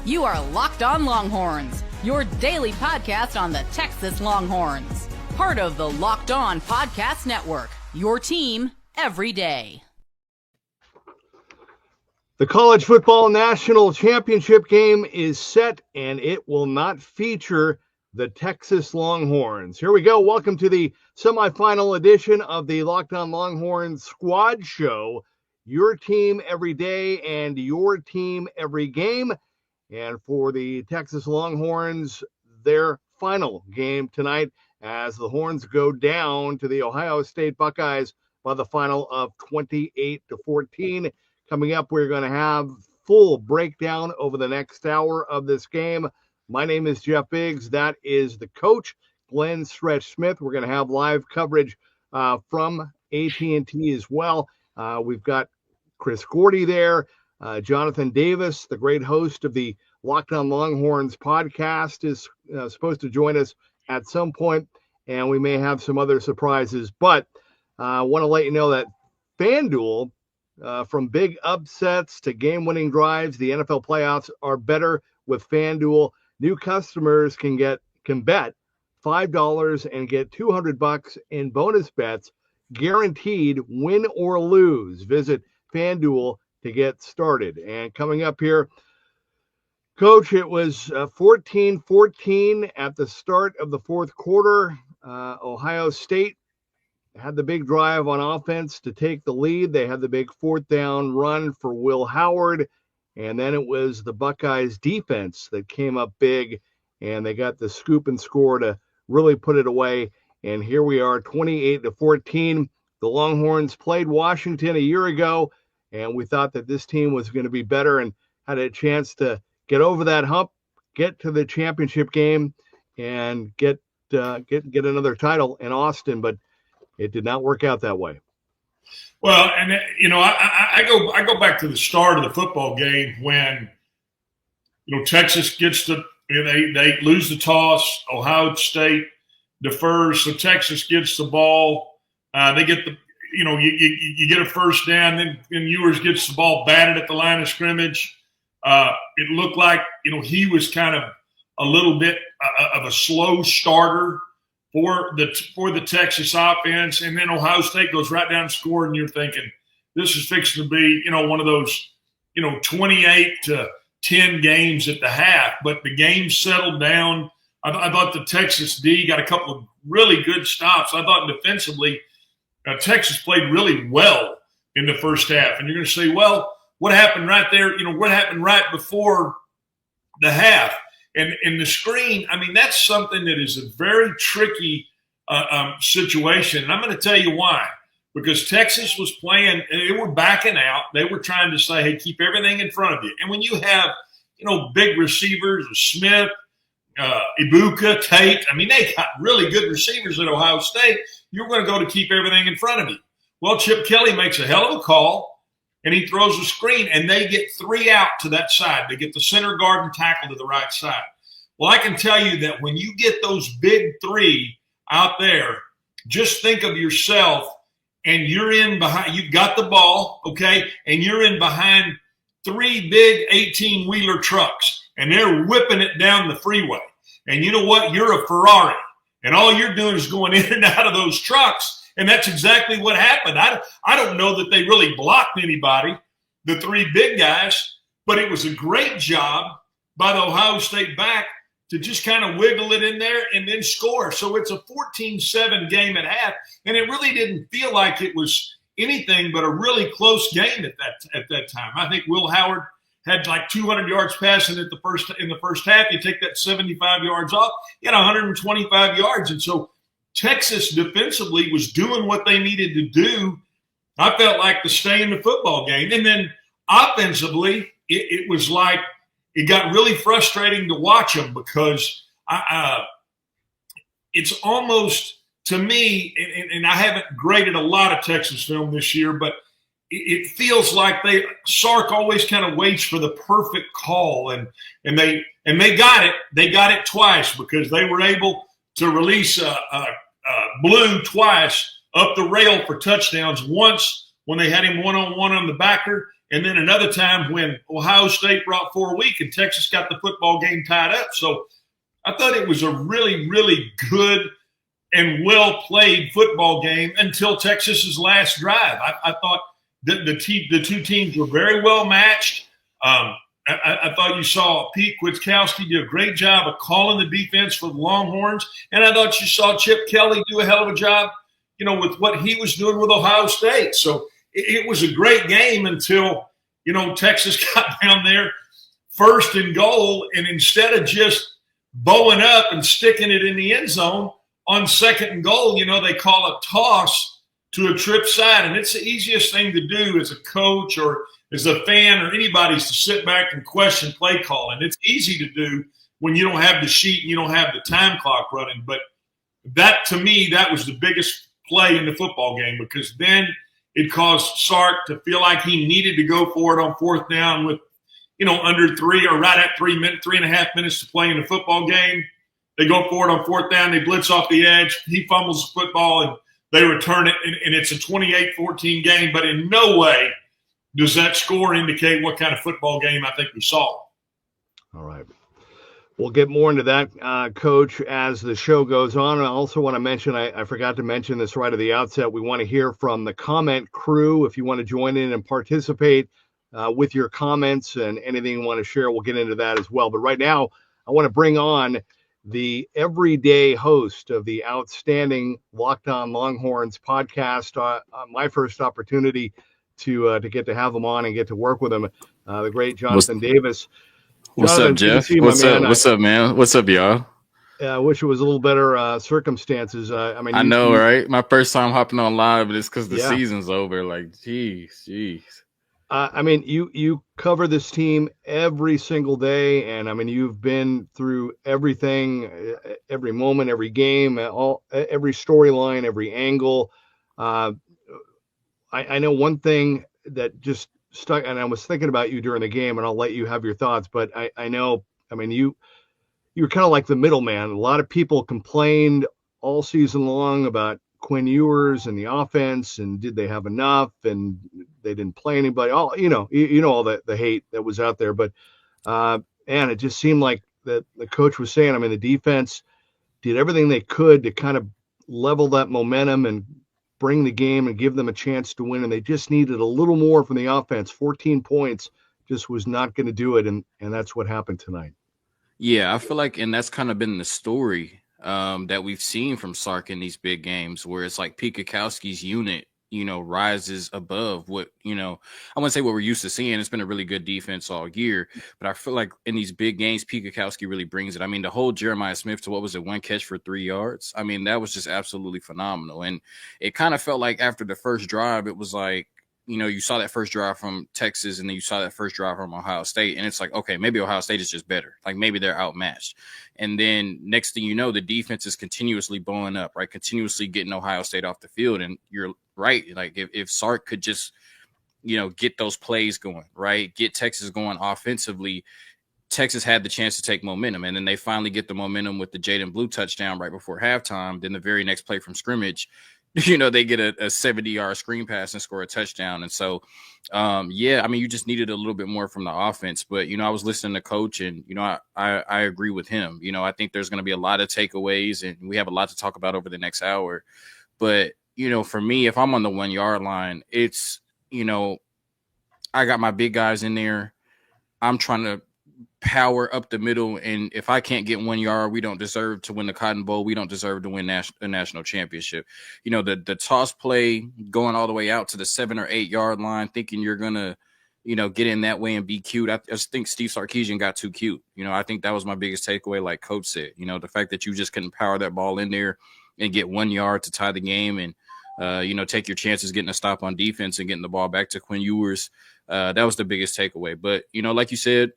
You are Locked On Longhorns, your daily podcast on the Texas Longhorns. Part of the Locked On Podcast Network, your team every day. The College Football National Championship game is set, and it will not feature the Texas Longhorns. Here we go. Welcome to the semifinal edition of the Locked On Longhorns Squad Show. Your team every day and your team every game. And for the Texas Longhorns, their final game tonight as the Horns go down to the Ohio State Buckeyes by the final of 28-14. Coming up, we're going to have full breakdown over the next hour of this game. My name is Jeff Biggs. That is the coach, Glenn Stretch Smith. We're going to have live coverage from AT&T as well. We've got Chris Gordy there. Jonathan Davis, the great host of the Locked On Longhorns podcast, is supposed to join us at some point, and we may have some other surprises. But I want to let you know that FanDuel, from big upsets to game-winning drives, the NFL playoffs are better with FanDuel. New customers can bet $5 and get $200 in bonus bets, guaranteed win or lose. Visit FanDuel to get started. And coming up here, Coach, it was 14-14 at the start of the fourth quarter. Ohio State had the big drive on offense to take the lead. They had the big fourth down run for Will Howard. And then it was the Buckeyes defense that came up big, and they got the scoop and score to really put it away. And here we are, 28-14. The Longhorns played Washington a year ago, and we thought that this team was going to be better and had a chance to get over that hump, get to the championship game, and get another title in Austin. But it did not work out that way. Well, and I go back to the start of the football game when Texas gets they lose the toss, Ohio State defers, so Texas gets the ball. They get you get a first down, then Ewers gets the ball batted at the line of scrimmage. It looked like he was kind of a little bit of a slow starter for the Texas offense, and then Ohio State goes right down and score, and you're thinking this is fixing to be one of those 28-10 games at the half. But the game settled down. I thought the Texas D got a couple of really good stops. I thought defensively Texas played really well in the first half. And you're going to say, well, what happened right there? What happened right before the half? And the screen, I mean, that's something that is a very tricky situation. And I'm going to tell you why. Because Texas was playing, they were backing out. They were trying to say, hey, keep everything in front of you. And when you have, big receivers, Smith, Ibuka, Tate, I mean, they got really good receivers at Ohio State. You're going to go to keep everything in front of you. Well, Chip Kelly makes a hell of a call, and he throws a screen, and they get 3 out to that side. They get the center guard and tackle to the right side. Well, I can tell you that when you get those big 3 out there, just think of yourself, and you're in behind – you've got the ball, okay, and you're in behind 3 big 18-wheeler trucks, and they're whipping it down the freeway. And you know what? You're a Ferrari. And all you're doing is going in and out of those trucks, and that's exactly what happened. I don't know that they really blocked anybody, the 3 big guys, but it was a great job by the Ohio State back to just kind of wiggle it in there and then score. So it's a 14-7 game at half, and it really didn't feel like it was anything but a really close game at that time. I think Will Howard had like 200 yards passing in the first half. You take that 75 yards off, you had 125 yards. And so Texas defensively was doing what they needed to do. I felt like to stay in the football game. And then offensively, it was like it got really frustrating to watch them because it's almost, to me, and I haven't graded a lot of Texas film this year, but it feels like Sark always kind of waits for the perfect call, and they got it. They got it twice because they were able to release Blue twice up the rail for touchdowns. Once when they had him one-on-one on the backer, And then another time when Ohio State brought 4 weeks and Texas got the football game tied up. So I thought it was a really, really good and well-played football game until Texas's last drive. I thought the two teams were very well matched. I thought you saw Pete Kwiatkowski do a great job of calling the defense for the Longhorns, and I thought you saw Chip Kelly do a hell of a job, with what he was doing with Ohio State. So it was a great game until, Texas got down there first and goal, and instead of just bowing up and sticking it in the end zone on second and goal, they call a toss to a trip side, and it's the easiest thing to do as a coach or as a fan or anybody's to sit back and question play calling. It's easy to do when you don't have the sheet and you don't have the time clock running. But that, to me, that was the biggest play in the football game, because then it caused Sark to feel like he needed to go for it on fourth down with, under 3 or right at 3.5 minutes to play in the football game. They go for it on fourth down. They blitz off the edge. He fumbles the football, and they return it, and it's a 28-14 game. But in no way does that score indicate what kind of football game I think we saw. All right. We'll get more into that, Coach, as the show goes on. I also want to mention, I forgot to mention this right at the outset, we want to hear from the comment crew. If you want to join in and participate with your comments and anything you want to share, we'll get into that as well. But right now, I want to bring on the everyday host of the outstanding Locked On Longhorns podcast. My first opportunity to get to have him on and get to work with him, the great Jonathan Davis. What's Jonathan, up, Jeff? What's up? What's up, man? What's up, y'all? I wish it was a little better circumstances. I know, right? My first time hopping on live, but it's because the season's over. Like, jeez. You cover this team every single day, and you've been through everything, every moment, every game, every storyline, every angle. I know one thing that just stuck, and I was thinking about you during the game, and I'll let you have your thoughts, but I know, you were kind of like the middleman. A lot of people complained all season long about Quinn Ewers and the offense, and did they have enough, and they didn't play anybody. All all the hate that was out there, but and it just seemed like that the coach was saying, the defense did everything they could to kind of level that momentum and bring the game and give them a chance to win, and they just needed a little more from the offense. 14 points just was not going to do it, and that's what happened tonight. Yeah, I feel like, and that's kind of been the story that we've seen from Sark in these big games, where it's like Pete Kwiatkowski's unit, rises above what, I wouldn't say what we're used to seeing. It's been a really good defense all year, but I feel like in these big games, Pete Kwiatkowski really brings it. The whole Jeremiah Smith to, what was it, 1 catch for 3 yards? That was just absolutely phenomenal. And it kind of felt like after the first drive, it was like, you saw that first drive from Texas, and then you saw that first drive from Ohio State, and it's like, okay, maybe Ohio State is just better. Like, maybe they're outmatched. And then next thing you know, the defense is continuously blowing up, right? Continuously getting Ohio State off the field. And you're right. Like, if Sark could just, get those plays going, right? Get Texas going offensively. Texas had the chance to take momentum, and then they finally get the momentum with the Jaden Blue touchdown right before halftime. Then the very next play from scrimmage, they get a 70-yard screen pass and score a touchdown. And so, you just needed a little bit more from the offense. But, I was listening to Coach, and, I agree with him. I think there's going to be a lot of takeaways, and we have a lot to talk about over the next hour. But, for me, if I'm on the 1 yard line, it's, I got my big guys in there. I'm trying to power up the middle, and if I can't get 1 yard, we don't deserve to win the Cotton Bowl. We don't deserve to win a national championship. The toss play going all the way out to the 7 or 8 yard line, thinking you're gonna get in that way and be cute. I just think Steve Sarkisian got too cute. I think that was my biggest takeaway, like Coach said. The fact that you just couldn't power that ball in there and get 1 yard to tie the game, and take your chances getting a stop on defense and getting the ball back to Quinn Ewers. That was the biggest takeaway. But like you said,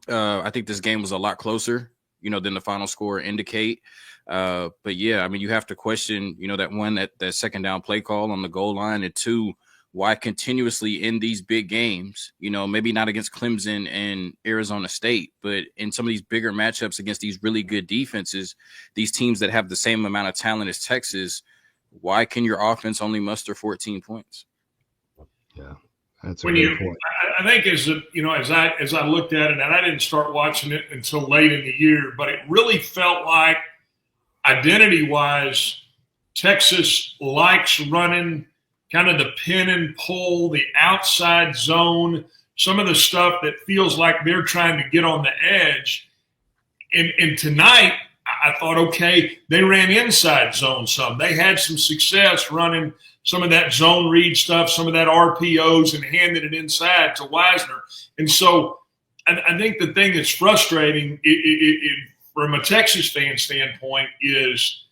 I think this game was a lot closer, than the final score indicate. But yeah, you have to question, that second down play call on the goal line, and 2, why continuously in these big games, maybe not against Clemson and Arizona State, but in some of these bigger matchups against these really good defenses, these teams that have the same amount of talent as Texas, why can your offense only muster 14 points? Yeah. That's a good point. I think as I looked at it, and I didn't start watching it until late in the year, but it really felt like identity-wise, Texas likes running kind of the pin and pull, the outside zone, some of the stuff that feels like they're trying to get on the edge. And tonight, I thought, okay, they ran inside zone some. They had some success running some of that zone read stuff, some of that RPOs, and handed it inside to Wisner. And so I think the thing that's frustrating from a Texas fan standpoint is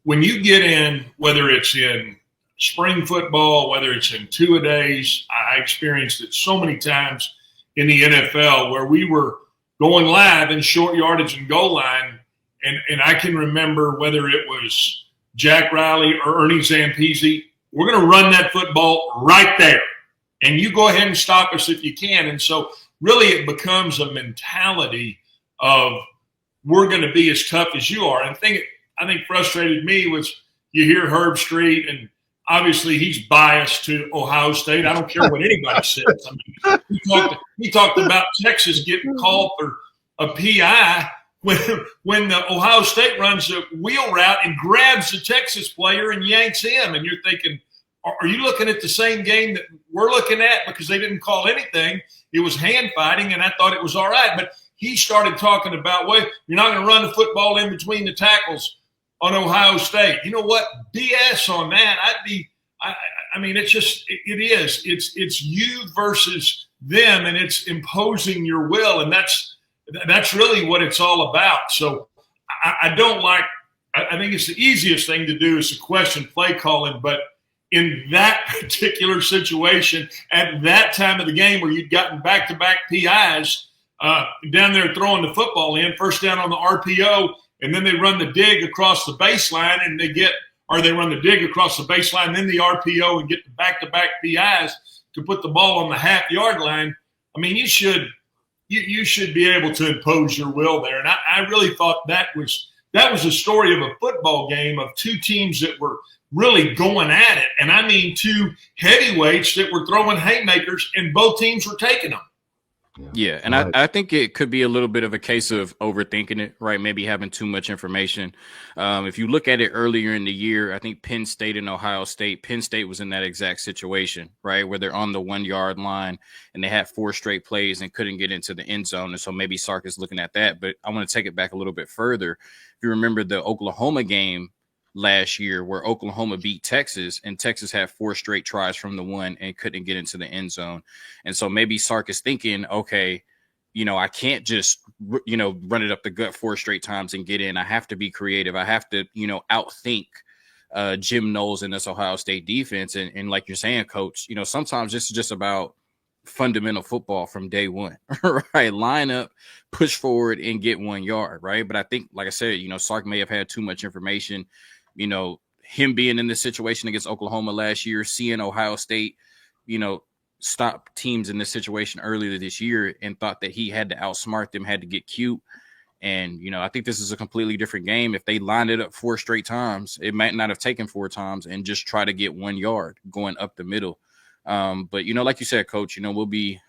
when you get in, whether it's in spring football, whether it's in two-a-days, I experienced it so many times in the NFL where we were going live in short yardage and goal line, and I can remember whether it was Jack Riley or Ernie Zampese, we're going to run that football right there, and you go ahead and stop us if you can. And so really it becomes a mentality of we're going to be as tough as you are. And the thing I think frustrated me was you hear Herb Street, and obviously he's biased to Ohio State. I don't care what anybody says. I mean, he talked about Texas getting called for a PI when the Ohio State runs a wheel route and grabs the Texas player and yanks him. And you're thinking, are you looking at the same game that we're looking at? Because they didn't call anything. It was hand fighting, and I thought it was all right. But he started talking about, well, you're not going to run the football in between the tackles on Ohio State. You know what? BS on that. I mean, it's just, it is. It's you versus them, and it's imposing your will, and that's really what it's all about. So I don't like – I think it's the easiest thing to do is to question play calling, but in that particular situation at that time of the game where you'd gotten back-to-back PIs down there throwing the football in, first down on the RPO, and then they run the dig across the baseline and they run the dig across the baseline, then the RPO and get the back-to-back PIs to put the ball on the half-yard line. I mean, you should be able to impose your will there. And I really thought that was a story of a football game of two teams that were really going at it. And I mean two heavyweights that were throwing haymakers, and both teams were taking them. Yeah, and I think it could be a little bit of a case of overthinking it, right? Maybe having too much information. If you look at it earlier in the year, I think Penn State and Ohio State, Penn State was in that exact situation, right? Where they're on the 1 yard line and they had 4 straight plays and couldn't get into the end zone. And so maybe Sark is looking at that. But I want to take it back a little bit further. If you remember the Oklahoma game last year where Oklahoma beat Texas and Texas had 4 straight tries from the 1 and couldn't get into the end zone. And so maybe Sark is thinking, okay, I can't just, run it up the gut 4 straight times and get in. I have to be creative. I have to, outthink Jim Knowles and this Ohio State defense. And like you're saying, Coach, sometimes this is just about fundamental football from day one, right? Line up, push forward, and get 1 yard, right? But I think, like I said, Sark may have had too much information. Him being in this situation against Oklahoma last year, seeing Ohio State, stop teams in this situation earlier this year and thought that he had to outsmart them, had to get cute. And, I think this is a completely different game. If they lined it up 4 straight times, it might not have taken 4 times and just try to get 1 yard going up the middle. But, like you said, Coach, we'll be,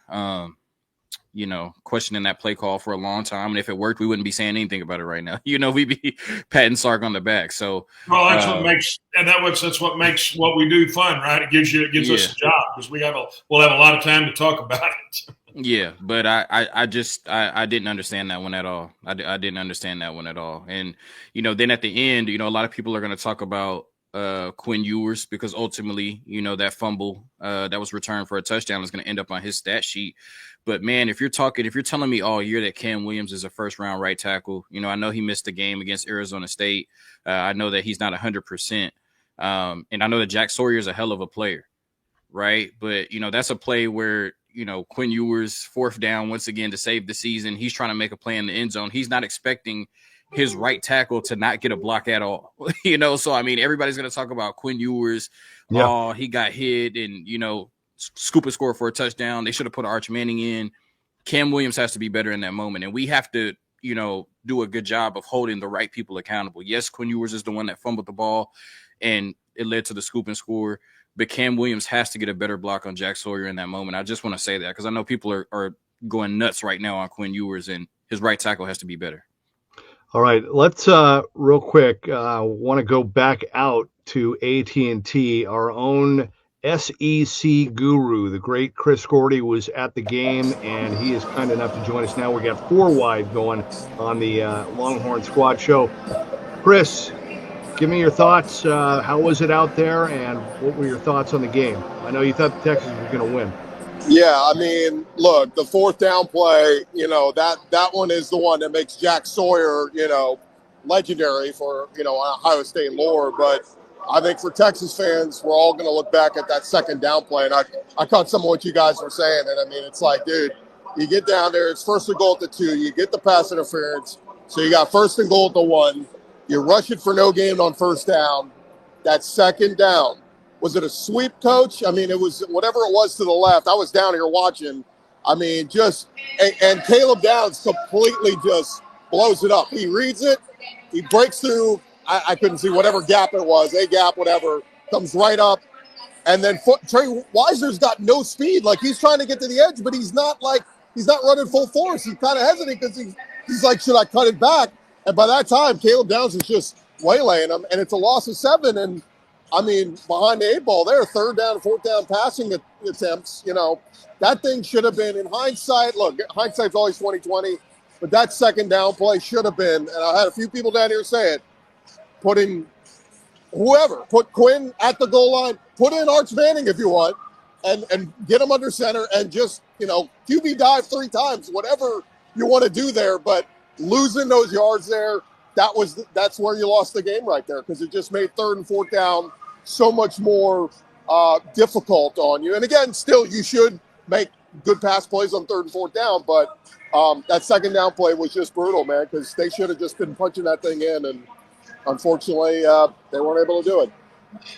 questioning that play call for a long time. And if it worked, we wouldn't be saying anything about it right now. We'd be patting Sark on the back. So, well, that's what makes what we do fun, right? It gives us a job because we'll have a lot of time to talk about it. Yeah, but I didn't understand that one at all. I didn't understand that one at all. And, then at the end, a lot of people are going to talk about Quinn Ewers because ultimately, that fumble that was returned for a touchdown is going to end up on his stat sheet. But man, if you're telling me all year that Cam Williams is a first round right tackle, I know he missed the game against Arizona State. I know that he's not 100%. And I know that Jack Sawyer is a hell of a player. Right. But, that's a play where, Quinn Ewers 4th down once again to save the season. He's trying to make a play in the end zone. He's not expecting his right tackle to not get a block at all, So, I mean, everybody's going to talk about Quinn Ewers. Yeah. Oh, he got hit and, scoop a score for a touchdown. They should have put Arch Manning in. Cam Williams has to be better in that moment. And we have to, do a good job of holding the right people accountable. Yes, Quinn Ewers is the one that fumbled the ball, and it led to the scoop and score. But Cam Williams has to get a better block on Jack Sawyer in that moment. I just want to say that because I know people are going nuts right now on Quinn Ewers, and his right tackle has to be better. All right, let's real quick want to go back out to AT&T. Our own SEC guru, the great Chris Gordy, was at the game, and he is kind enough to join us now. We got 4 Wide going on the Longhorn Squad Show. Chris, give me your thoughts. How was it out there, and what were your thoughts on the game? I know you thought Texas was going to win. Yeah, I mean, look, the 4th down play, that one is the one that makes Jack Sawyer, legendary for, Ohio State lore. But I think for Texas fans, we're all going to look back at that 2nd down play. And I caught some of what you guys were saying. And, I mean, it's like, dude, you get down there, it's 1st and goal at the 2. You get the pass interference. So you got 1st and goal at the 1. You rush it for no gain on 1st down. That 2nd down. Was it a sweep, Coach? I mean, it was whatever it was to the left. I was down here watching. I mean, and Caleb Downs completely just blows it up. He reads it. He breaks through. I couldn't see whatever gap it was, a gap, whatever, comes right up. And then Trey Weiser's got no speed. Like, he's trying to get to the edge, but he's not running full force. He's kind of hesitant because he's like, should I cut it back? And by that time, Caleb Downs is just waylaying him, and it's a loss of 7. And I mean, behind the 8 ball there, 3rd down, 4th down passing attempts, that thing should have been, in hindsight, look, hindsight's always 20/20, but that 2nd down play should have been, and I had a few people down here say it, put Quinn at the goal line, put in Arch Manning if you want, and get him under center and just, QB dive 3 times, whatever you want to do there, but losing those yards there, that's where you lost the game right there, because it just made 3rd and 4th down so much more difficult on you. And again, still, you should make good pass plays on 3rd and 4th down, but that 2nd down play was just brutal, man, because they should have just been punching that thing in, and unfortunately, they weren't able to do it.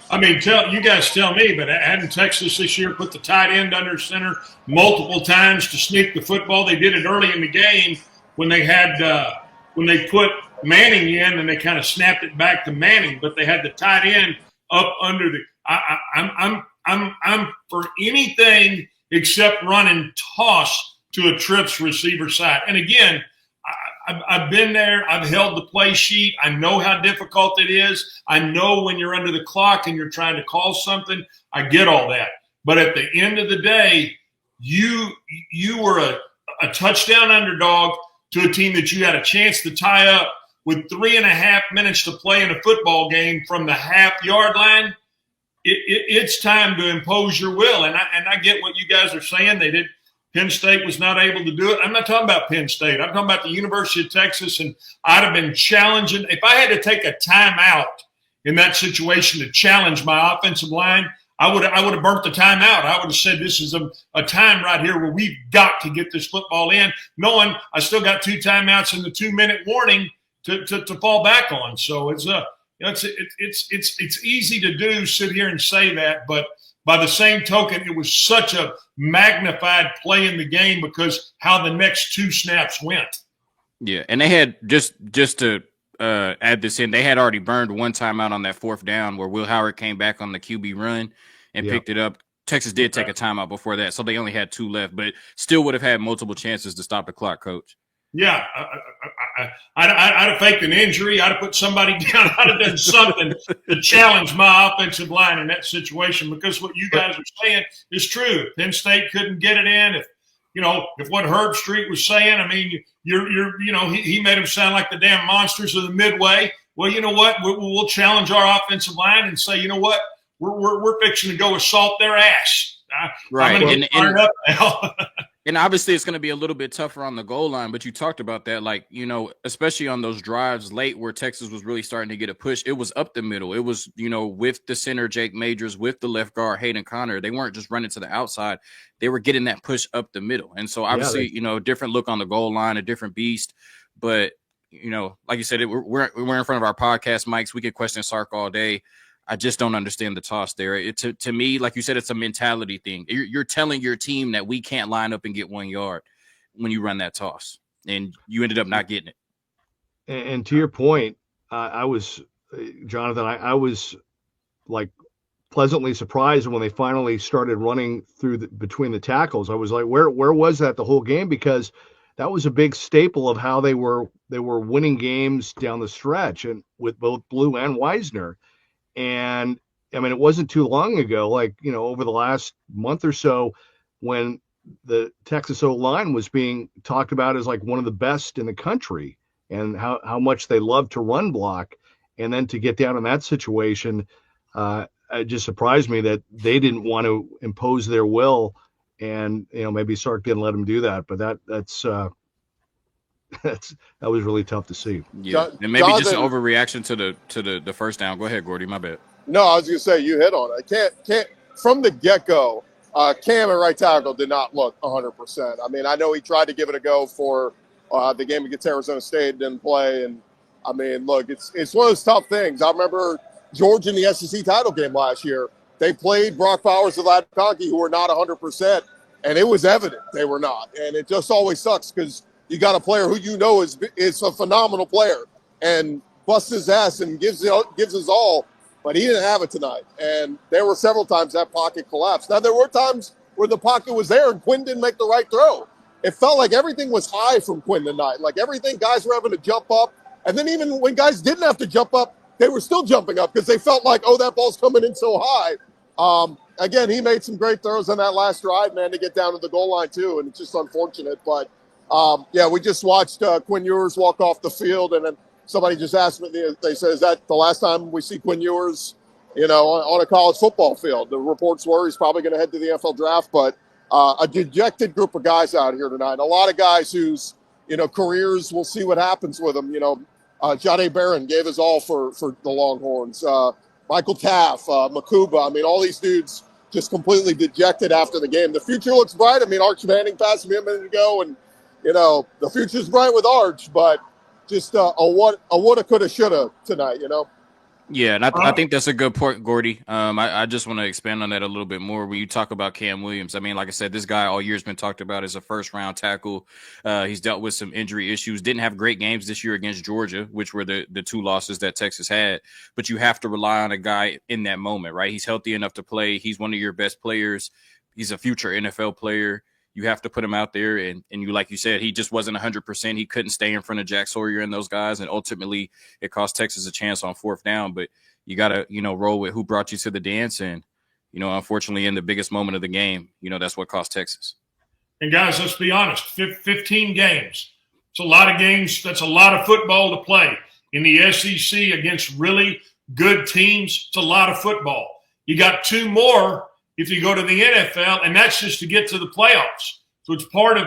I mean, you guys tell me, but hadn't Texas this year put the tight end under center multiple times to sneak the football? They did it early in the game when they had when they put Manning in, and they kind of snapped it back to Manning, but they had the tight end up under the. I'm for anything except running toss to a trips receiver side. And again, I've been there. I've held the play sheet. I know how difficult it is. I know when you're under the clock and you're trying to call something. I get all that. But at the end of the day, you were a touchdown underdog to a team that you had a chance to tie up with 3.5 minutes to play in a football game from the half-yard line. It's time to impose your will. And I get what you guys are saying. They did. Penn State was not able to do it. I'm not talking about Penn State. I'm talking about the University of Texas, and I'd have been challenging. If I had to take a timeout in that situation to challenge my offensive line, I would have burnt the timeout. I would have said this is a time right here where we've got to get this football in, knowing I still got 2 timeouts and the 2-minute warning to fall back on. So it's easy to do, sit here and say that, but by the same token, it was such a magnified play in the game because how the next 2 snaps went. Yeah, and they had just to add this in, they had already burned 1 timeout on that 4th down where Will Howard came back on the QB run and picked it up. Texas did take a timeout before that, so they only had 2 left, but still would have had multiple chances to stop the clock, Coach. Yeah, I'd have faked an injury. I'd have put somebody down. I'd have done something to challenge my offensive line in that situation, because what you guys are saying is true. Penn State couldn't get it in. If what Herb Street was saying, I mean, he made them sound like the damn monsters of the Midway. Well, you know what? We'll challenge our offensive line and say, you know what? We're fixing to go assault their ass. Right. I'm gonna get fired up now. And obviously it's going to be a little bit tougher on the goal line, but you talked about that, especially on those drives late where Texas was really starting to get a push. It was up the middle. It was, with the center, Jake Majors, with the left guard, Hayden Connor. They weren't just running to the outside. They were getting that push up the middle. And so obviously, a different look on the goal line, a different beast. But, like you said, we're in front of our podcast mics. We could question Sark all day. I just don't understand the toss there. To me, like you said, it's a mentality thing. You're telling your team that we can't line up and get 1 yard when you run that toss. and you ended up not getting it. And to your point, I was, Jonathan, I was like pleasantly surprised when they finally started running through between the tackles. I was like, where was that the whole game? Because that was a big staple of how they were winning games down the stretch, and with both Blue and Wisner. And I mean, it wasn't too long ago, like, over the last month or so, when the Texas O-line was being talked about as like one of the best in the country, and how much they love to run block. And then to get down in that situation, it just surprised me that they didn't want to impose their will. And, maybe Sark didn't let him do that, but that was really tough to see. Yeah. And maybe just an overreaction to the first down. Go ahead, Gordy, my bad. No, I was going to say, you hit on it. Can't from the get-go, Cam at right tackle did not look 100%. I mean, I know he tried to give it a go for the game against Arizona State, didn't play. And, I mean, look, it's one of those tough things. I remember Georgia in the SEC title game last year. They played Brock Bowers and Lad Conkey, who were not 100%, and it was evident they were not. And it just always sucks because you got a player who is a phenomenal player and busts his ass and gives his all, but he didn't have it tonight. And there were several times that pocket collapsed. Now, there were times where the pocket was there and Quinn didn't make the right throw. It felt like everything was high from Quinn tonight. Like everything, guys were having to jump up. And then even when guys didn't have to jump up, they were still jumping up because they felt like, oh, that ball's coming in so high. Again, he made some great throws on that last drive, man, to get down to the goal line too. And it's just unfortunate. But, we just watched Quinn Ewers walk off the field. And then somebody just asked me, they said, is that the last time we see Quinn Ewers, on a college football field? The reports were he's probably going to head to the NFL draft. But a dejected group of guys out here tonight. A lot of guys whose, careers, we'll see what happens with them. Jahdae Barron gave his all for the Longhorns. Michael Taff, Makuba. I mean, all these dudes just completely dejected after the game. The future looks bright. I mean, Arch Manning passed me a minute ago, and, the future's bright with Arch, but just a woulda, coulda, shoulda tonight, Yeah, and I think that's a good point, Gordy. I just want to expand on that a little bit more. When you talk about Cam Williams, I mean, like I said, this guy all year has been talked about as a first-round tackle. He's dealt with some injury issues. Didn't have great games this year against Georgia, which were the two losses that Texas had. But you have to rely on a guy in that moment, right? He's healthy enough to play. He's one of your best players. He's a future NFL player. You have to put him out there, and you, like you said, he just wasn't 100%. He couldn't stay in front of Jack Sawyer and those guys, and ultimately it cost Texas a chance on fourth down. But you got to, roll with who brought you to the dance, and, unfortunately in the biggest moment of the game, that's what cost Texas. And, guys, let's be honest, 15 games. It's a lot of games. That's a lot of football to play. In the SEC against really good teams, it's a lot of football. You got two more if you go to the NFL, and that's just to get to the playoffs. So it's part of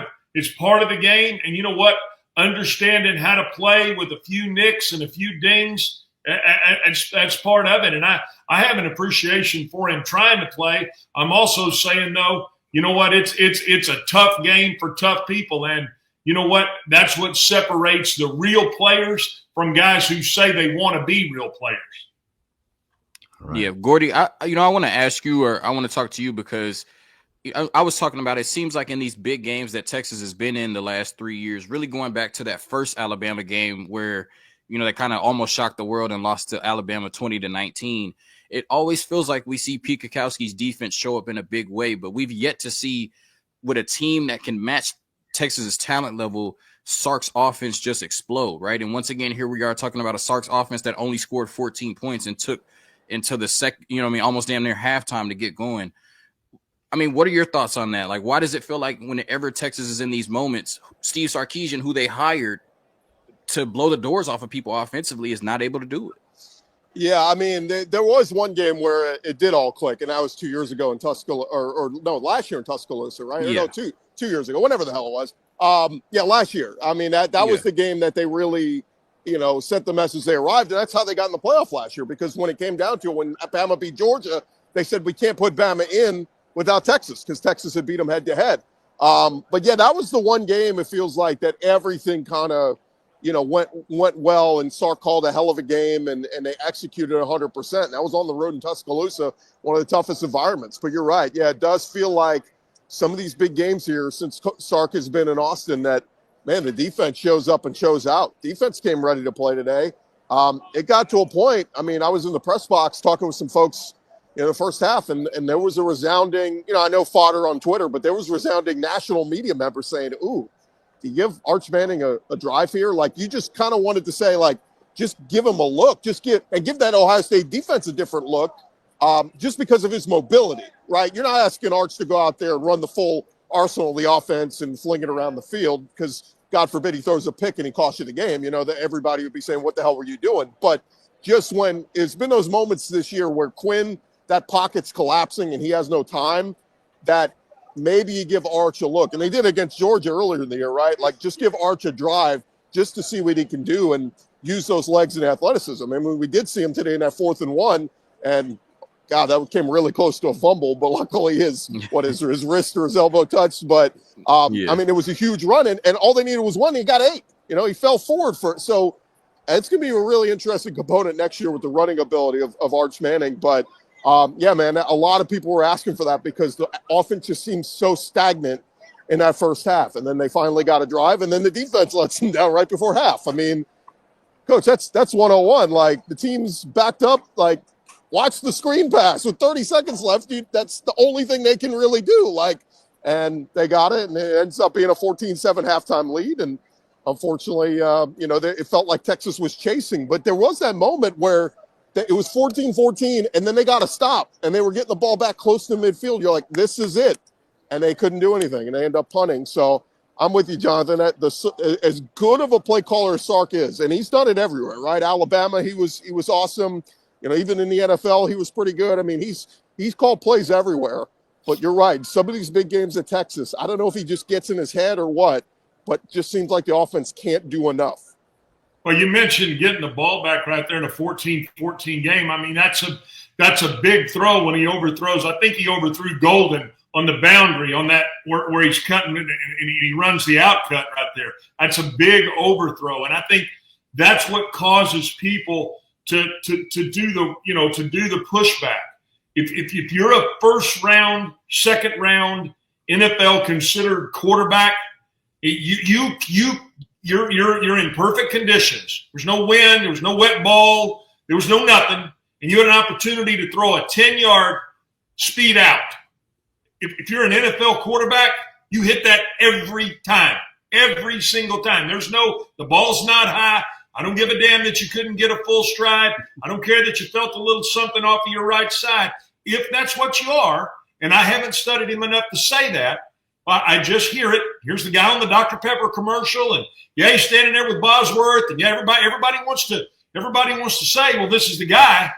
the game. And you know what? Understanding how to play with a few nicks and a few dings, that's part of it. And I have an appreciation for him trying to play. I'm also saying, though, you know what? It's a tough game for tough people. And you know what? That's what separates the real players from guys who say they want to be real players. Right. Yeah, Gordy, I want to ask you, or I want to talk to you, because I was talking about, it seems like in these big games that Texas has been in the last 3 years, really going back to that first Alabama game where, they kind of almost shocked the world and lost to Alabama 20-19. It always feels like we see Pete Kwiatkowski's defense show up in a big way, but we've yet to see, with a team that can match Texas's talent level, Sark's offense just explode, right? And once again, here we are talking about a Sark's offense that only scored 14 points and took into the second, almost damn near halftime to get going. I mean, what are your thoughts on that? Like, why does it feel like whenever Texas is in these moments, Steve Sarkisian, who they hired to blow the doors off of people offensively, is not able to do it? Yeah, I mean, there was one game where it did all click, and that was 2 years ago in Tuscaloosa, or no, last year in Tuscaloosa, right? Yeah. Or no, two years ago, whatever the hell it was. Last year. I mean, that was the game that they really, sent the message they arrived. And that's how they got in the playoff last year, because when it came down to it, when Bama beat Georgia, they said, we can't put Bama in without Texas, because Texas had beat them head to head. But yeah, that was the one game, it feels like, that everything kind of, went well, and Sark called a hell of a game, and they executed 100%. And that was on the road in Tuscaloosa, one of the toughest environments. But you're right. Yeah, it does feel like some of these big games here, since Sark has been in Austin, that man, the defense shows up and shows out. Defense came ready to play today. It got to a point, I mean, I was in the press box talking with some folks in the first half, and there was a resounding, I know fodder on Twitter, but there was resounding national media members saying, ooh, do you give Arch Manning a drive here? Like, you just kind of wanted to say, like, just give him a look. Give that Ohio State defense a different look, just because of his mobility, right? You're not asking Arch to go out there and run the full arsenal of the offense and fling it around the field, because God forbid he throws a pick and he costs you the game, that everybody would be saying, what the hell were you doing? But just when it's been those moments this year where Quinn, that pocket's collapsing and he has no time, that maybe you give Arch a look. And they did against Georgia earlier in the year, right? Like, just give Arch a drive just to see what he can do and use those legs and athleticism. I mean, we did see him today in that 4th and 1, and God, that came really close to a fumble, but luckily his wrist or his elbow touched. But, I mean, it was a huge run, and all they needed was 1. He got 8. He fell forward for it. So it's going to be a really interesting component next year with the running ability of Arch Manning. But, yeah, man, a lot of people were asking for that because the offense just seems so stagnant in that first half. And then they finally got a drive, and then the defense lets them down right before half. I mean, Coach, that's 101. Like, the team's backed up, like, watch the screen pass with 30 seconds left. That's the only thing they can really do. Like, and they got it, and it ends up being a 14-7 halftime lead. And unfortunately, it felt like Texas was chasing. But there was that moment where it was 14-14, and then they got to stop, and they were getting the ball back close to midfield. You're like, this is it. And they couldn't do anything, and they end up punting. So I'm with you, Jonathan. As good of a play caller as Sark is, and he's done it everywhere, right? Alabama, he was awesome. Even in the NFL, he was pretty good. I mean, he's called plays everywhere. But you're right. Some of these big games at Texas, I don't know if he just gets in his head or what, but just seems like the offense can't do enough. Well, you mentioned getting the ball back right there in a 14-14 game. I mean, that's a big throw when he overthrows. I think he overthrew Golden on the boundary on that where he's cutting and he runs the outcut right there. That's a big overthrow, and I think that's what causes people to do the pushback. If you're a first round, second round NFL considered quarterback, you're in perfect conditions. There's no wind, there was no wet ball, there was no nothing, and you had an opportunity to throw a 10-yard speed out. If you're an NFL quarterback, you hit that every time, every single time. The ball's not high. I don't give a damn that you couldn't get a full stride. I don't care that you felt a little something off of your right side. If that's what you are, and I haven't studied him enough to say that, I just hear it. Here's the guy on the Dr. Pepper commercial, and yeah, he's standing there with Bosworth, and yeah, everybody wants to say, well, this is the guy.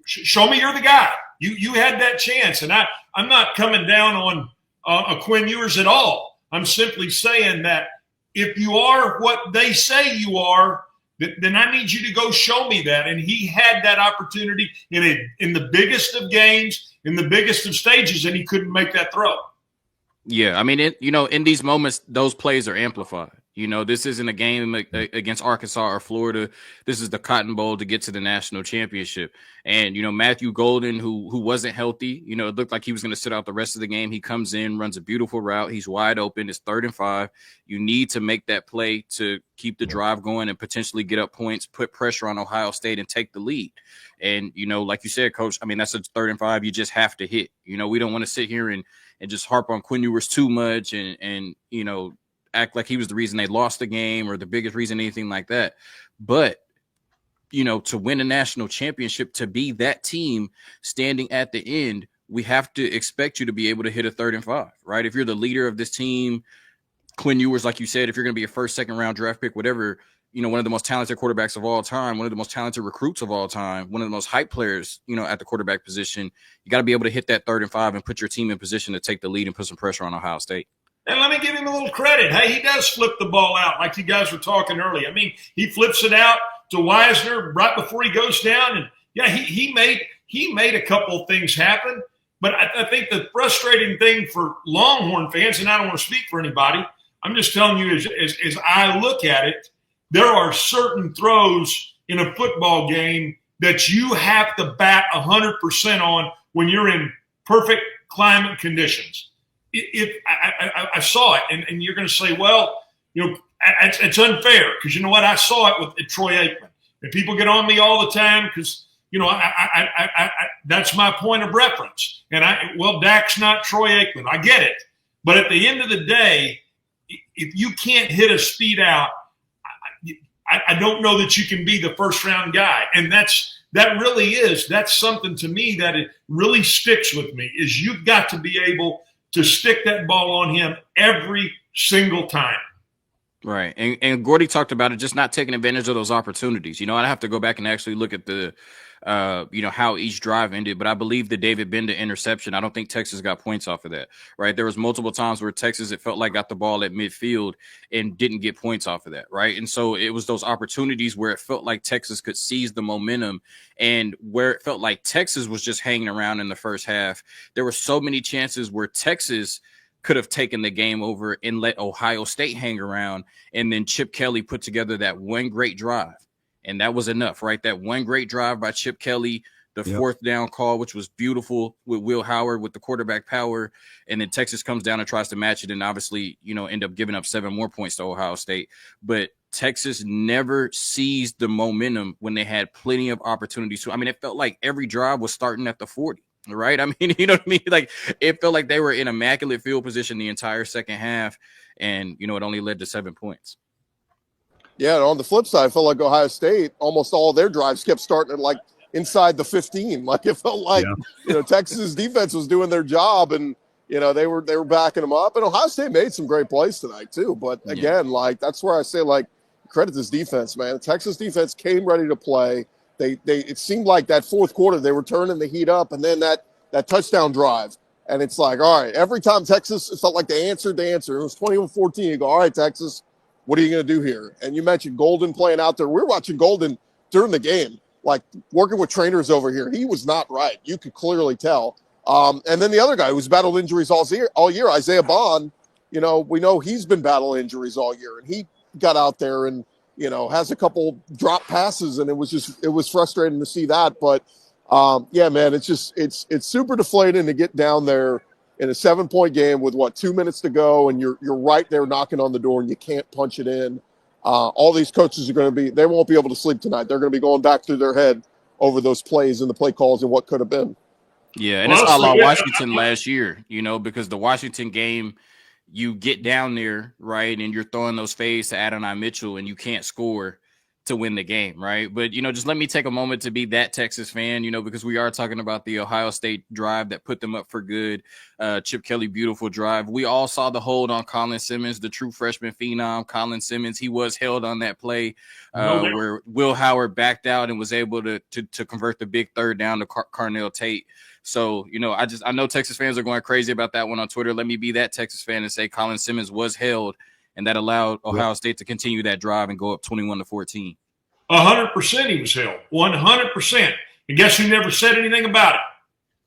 Show me you're the guy. You had that chance, and I'm not coming down on a Quinn Ewers at all. I'm simply saying that if you are what they say you are, then I need you to go show me that. And he had that opportunity in the biggest of games, in the biggest of stages, and he couldn't make that throw. Yeah, I mean, in these moments, those plays are amplified. This isn't a game against Arkansas or Florida. This is the Cotton Bowl to get to the national championship. And, Matthew Golden, who wasn't healthy, it looked like he was going to sit out the rest of the game. He comes in, runs a beautiful route. He's wide open. It's 3rd and 5. You need to make that play to keep the drive going and potentially get up points, put pressure on Ohio State and take the lead. And, like you said, Coach, I mean, that's a 3rd and 5. You just have to hit. We don't want to sit here and just harp on Quinn Ewers too much and act like he was the reason they lost the game or the biggest reason, anything like that. But, to win a national championship, to be that team standing at the end, we have to expect you to be able to hit a 3rd and 5, right? If you're the leader of this team, Quinn Ewers, like you said, if you're going to be a first, second round draft pick, whatever, one of the most talented quarterbacks of all time, one of the most talented recruits of all time, one of the most hype players, at the quarterback position, you got to be able to hit that 3rd and 5 and put your team in position to take the lead and put some pressure on Ohio State. And let me give him a little credit. Hey, he does flip the ball out like you guys were talking earlier. I mean, he flips it out to Wisner right before he goes down. And, yeah, he made a couple of things happen. But I think the frustrating thing for Longhorn fans, and I don't want to speak for anybody, I'm just telling you as I look at it, there are certain throws in a football game that you have to bat 100% on when you're in perfect climate conditions. I saw it, and you're going to say, well, it's unfair because you know what? I saw it with Troy Aikman. And people get on me all the time because, you know, I that's my point of reference. And Dak's not Troy Aikman. I get it. But at the end of the day, if you can't hit a speed out, I don't know that you can be the first round guy. And that's something to me that it really sticks with me is you've got to be able to stick that ball on him every single time. Right. And Gordy talked about it, just not taking advantage of those opportunities. You know, I have to go back and actually look at the, how each drive ended. But I believe the David Benda interception, I don't think Texas got points off of that. Right. There was multiple times where Texas, it felt like got the ball at midfield and didn't get points off of that. Right. And so it was those opportunities where it felt like Texas could seize the momentum and where it felt like Texas was just hanging around in the first half. There were so many chances where Texas could have taken the game over and let Ohio State hang around. And then Chip Kelly put together that one great drive. And that was enough, right? That one great drive by Chip Kelly, the fourth down call, which was beautiful with Will Howard with the quarterback power. And then Texas comes down and tries to match it. And obviously, you know, end up giving up 7 more points to Ohio State. But Texas never seized the momentum when they had plenty of opportunities. So, I mean, it felt like every drive was starting at the 40. Right. I mean, you know what I mean? Like it felt like they were in immaculate field position the entire second half. And, you know, it only led to 7 points. Yeah. And on the flip side, I felt like Ohio State, almost all their drives kept starting at like inside the 15. Like it felt like, you know, Texas's defense was doing their job and, you know, they were backing them up. And Ohio State made some great plays tonight too. But again, like that's where I say, like, credit this defense, man. The Texas defense came ready to play. It seemed like that fourth quarter they were turning the heat up, and then that touchdown drive, and it's like, all right, every time Texas, it felt like they answered. It was 21-14. You go, all right, Texas, what are you going to do here? And you mentioned Golden playing out there. We were watching Golden during the game, like working with trainers over here. He was not right. You could clearly tell. And then the other guy who's battled injuries all year, Isaiah Bond, you know, we know he's been battling injuries all year, and he got out there and, you know, has a couple drop passes, and it was frustrating to see that. But yeah, man, it's super deflating to get down there in a 7-point game with 2 minutes to go, and you're right there knocking on the door, and you can't punch it in. All these coaches they won't be able to sleep tonight. They're going to be going back through their head over those plays and the play calls and what could have been. Yeah, and it's a la Washington last year, you know, because the Washington game, you get down there, right, and you're throwing those fades to Adonai Mitchell, and you can't score to win the game, right? But, you know, just let me take a moment to be that Texas fan, you know, because we are talking about the Ohio State drive that put them up for good. Chip Kelly, beautiful drive. We all saw the hold on Colin Simmons, the true freshman phenom, Colin Simmons. He was held on that play where Will Howard backed out and was able to convert the big third down to Carnell Tate. So, you know, I know Texas fans are going crazy about that one on Twitter. Let me be that Texas fan and say Colin Simmons was held, and that allowed Ohio State to continue that drive and go up 21-14. 100% he was held. 100%. And guess who never said anything about it?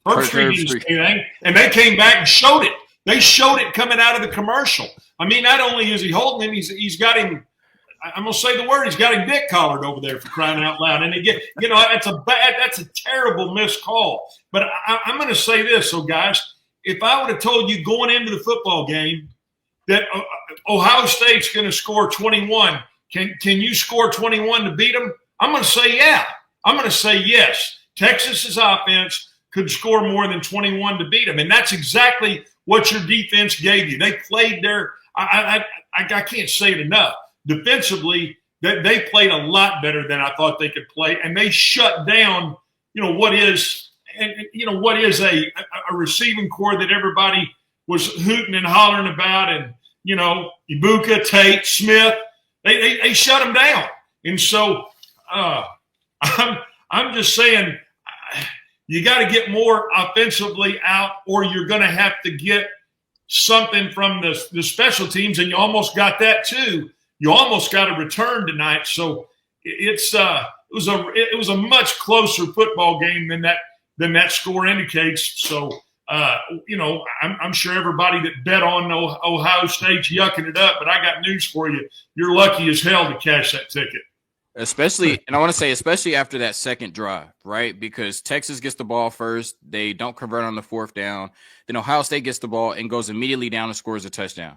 Herbstreit didn't say anything, and they came back and showed it. They showed it coming out of the commercial. I mean, not only is he holding him, he's got him. I'm gonna say the word. He's got him dick collared over there for crying out loud. And again, you know, that's a terrible missed call. But I'm gonna say this, so guys, if I would have told you going into the football game that Ohio State's gonna score 21, can you score 21 to beat them? I'm gonna say yeah. I'm gonna say yes. Texas's offense could score more than 21 to beat them, and that's exactly what your defense gave you. They played their. I can't say it enough. Defensively, they played a lot better than I thought they could play, and they shut down, you know, what is a receiving core that everybody was hooting and hollering about, and, you know, Ibuka, Tate, Smith, they shut them down. And so I'm just saying you got to get more offensively out, or you're going to have to get something from the special teams, and you almost got that too. You almost got a return tonight, so it was a much closer football game than that score indicates. So you know, I'm sure everybody that bet on Ohio State's yucking it up, but I got news for you: you're lucky as hell to cash that ticket. Especially, and I want to say, especially after that second drive, right? Because Texas gets the ball first, they don't convert on the fourth down. Then Ohio State gets the ball and goes immediately down and scores a touchdown.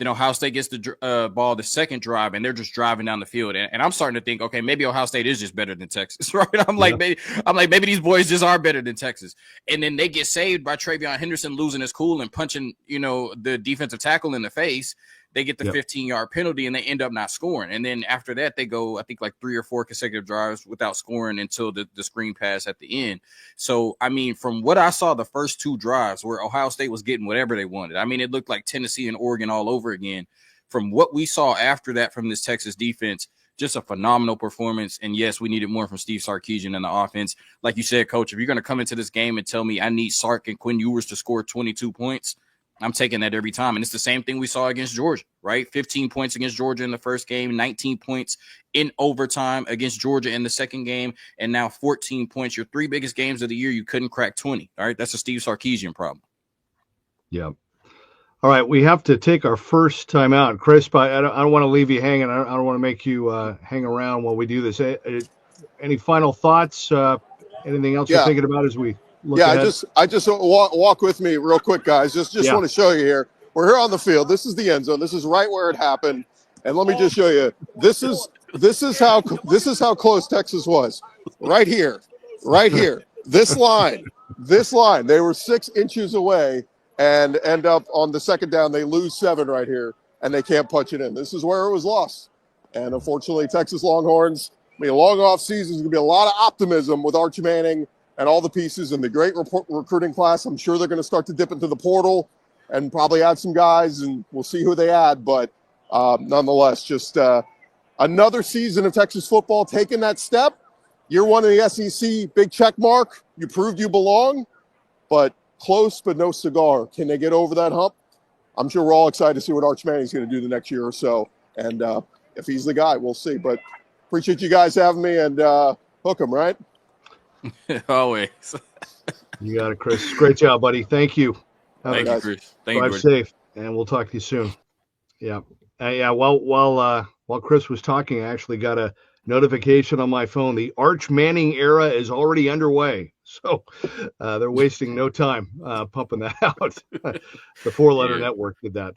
Then Ohio State gets the ball the second drive, and they're just driving down the field. And I'm starting to think, okay, maybe Ohio State is just better than Texas, right? I'm like, maybe these boys just are better than Texas. And then they get saved by Travion Henderson losing his cool and punching, the defensive tackle in the face. They get the 15-yard penalty, and they end up not scoring. And then after that, they go, I think, like 3 or 4 consecutive drives without scoring until the screen pass at the end. So, I mean, from what I saw the first 2 drives where Ohio State was getting whatever they wanted, I mean, it looked like Tennessee and Oregon all over again. From what we saw after that from this Texas defense, just a phenomenal performance. And, yes, we needed more from Steve Sarkisian in the offense. Like you said, Coach, if you're going to come into this game and tell me I need Sark and Quinn Ewers to score 22 points, I'm taking that every time. And it's the same thing we saw against Georgia, right? 15 points against Georgia in the first game, 19 points in overtime against Georgia in the second game, and now 14 points. Your 3 biggest games of the year, you couldn't crack 20, all right? That's a Steve Sarkisian problem. Yeah. All right, we have to take our first time out. Chris, I don't want to leave you hanging. I don't want to make you hang around while we do this. Any final thoughts? Anything else you're thinking about as we look ahead? I just walk with me real quick, guys. Just want to show you here. We're here on the field. This is the end zone. This is right where it happened. And let me just show you. This is how close Texas was. Right here. This line. They were 6 inches away and end up on the second down. They lose 7 right here, and they can't punch it in. This is where it was lost. And unfortunately, Texas Longhorns, a long off season. There's going to be a lot of optimism with Arch Manning and all the pieces in the great recruiting class. I'm sure they're going to start to dip into the portal and probably add some guys, and we'll see who they add. But nonetheless, just another season of Texas football taking that step. Year 1 in the SEC, big check mark. You proved you belong, but close but no cigar. Can they get over that hump? I'm sure we're all excited to see what Arch Manning's going to do the next year or so. And if he's the guy, we'll see. But appreciate you guys having me, and hook 'em, right? Always. You got it, Chris. Great job, buddy. Thank you. Thank you, Chris. Drive safe, and we'll talk to you soon. Yeah. While Chris was talking, I actually got a notification on my phone. The Arch Manning era is already underway. So they're wasting no time pumping that out. The 4-letter network did that.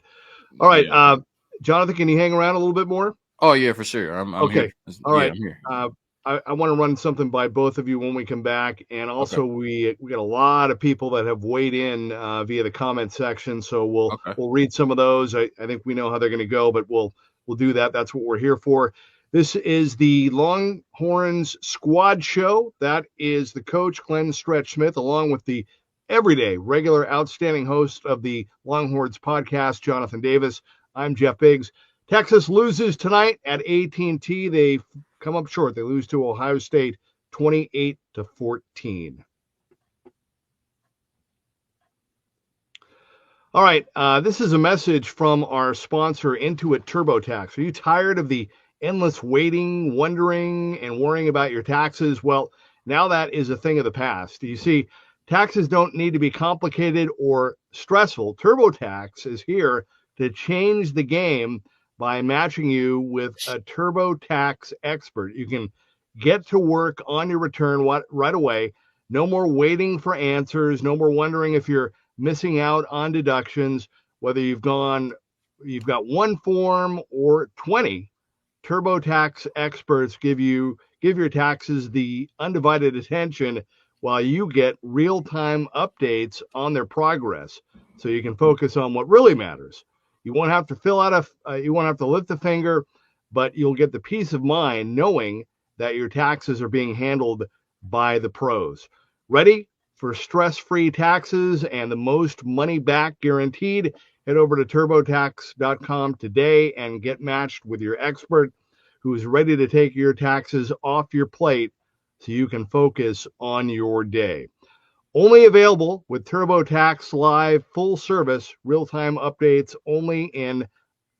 All right. Jonathan, can you hang around a little bit more? Oh, yeah, for sure. I'm okay. Here. All right. I'm here. I want to run something by both of you when we come back. And also we got a lot of people that have weighed in via the comment section. So we'll read some of those. I think we know how they're going to go, but we'll do that. That's what we're here for. This is the Longhorns Squad Show. That is the coach, Glenn Stretch Smith, along with the everyday regular outstanding host of the Longhorns podcast, Jonathan Davis. I'm Jeff Biggs. Texas loses tonight at AT&T. They come up short. They lose to Ohio State 28-14. All right. This is a message from our sponsor, Intuit TurboTax. Are you tired of the endless waiting, wondering, and worrying about your taxes? Well, now that is a thing of the past. You see, taxes don't need to be complicated or stressful. TurboTax is here to change the game by matching you with a TurboTax expert. You can get to work on your return right away. No more waiting for answers. No more wondering if you're missing out on deductions, whether you've got one form or 20. TurboTax experts give your taxes the undivided attention while you get real-time updates on their progress, so you can focus on what really matters. You won't have to you won't have to lift a finger, but you'll get the peace of mind knowing that your taxes are being handled by the pros. Ready for stress-free taxes and the most money back guaranteed? Head over to TurboTax.com today and get matched with your expert who is ready to take your taxes off your plate so you can focus on your day. Only available with TurboTax Live full service, real-time updates only in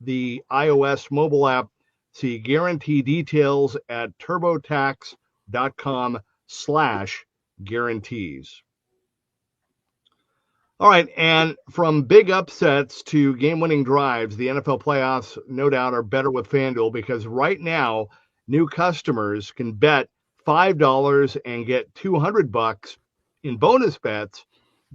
the iOS mobile app. See guarantee details at TurboTax.com/guarantees. All right, and from big upsets to game-winning drives, the NFL playoffs, no doubt, are better with FanDuel because right now, new customers can bet $5 and get $200 in bonus bets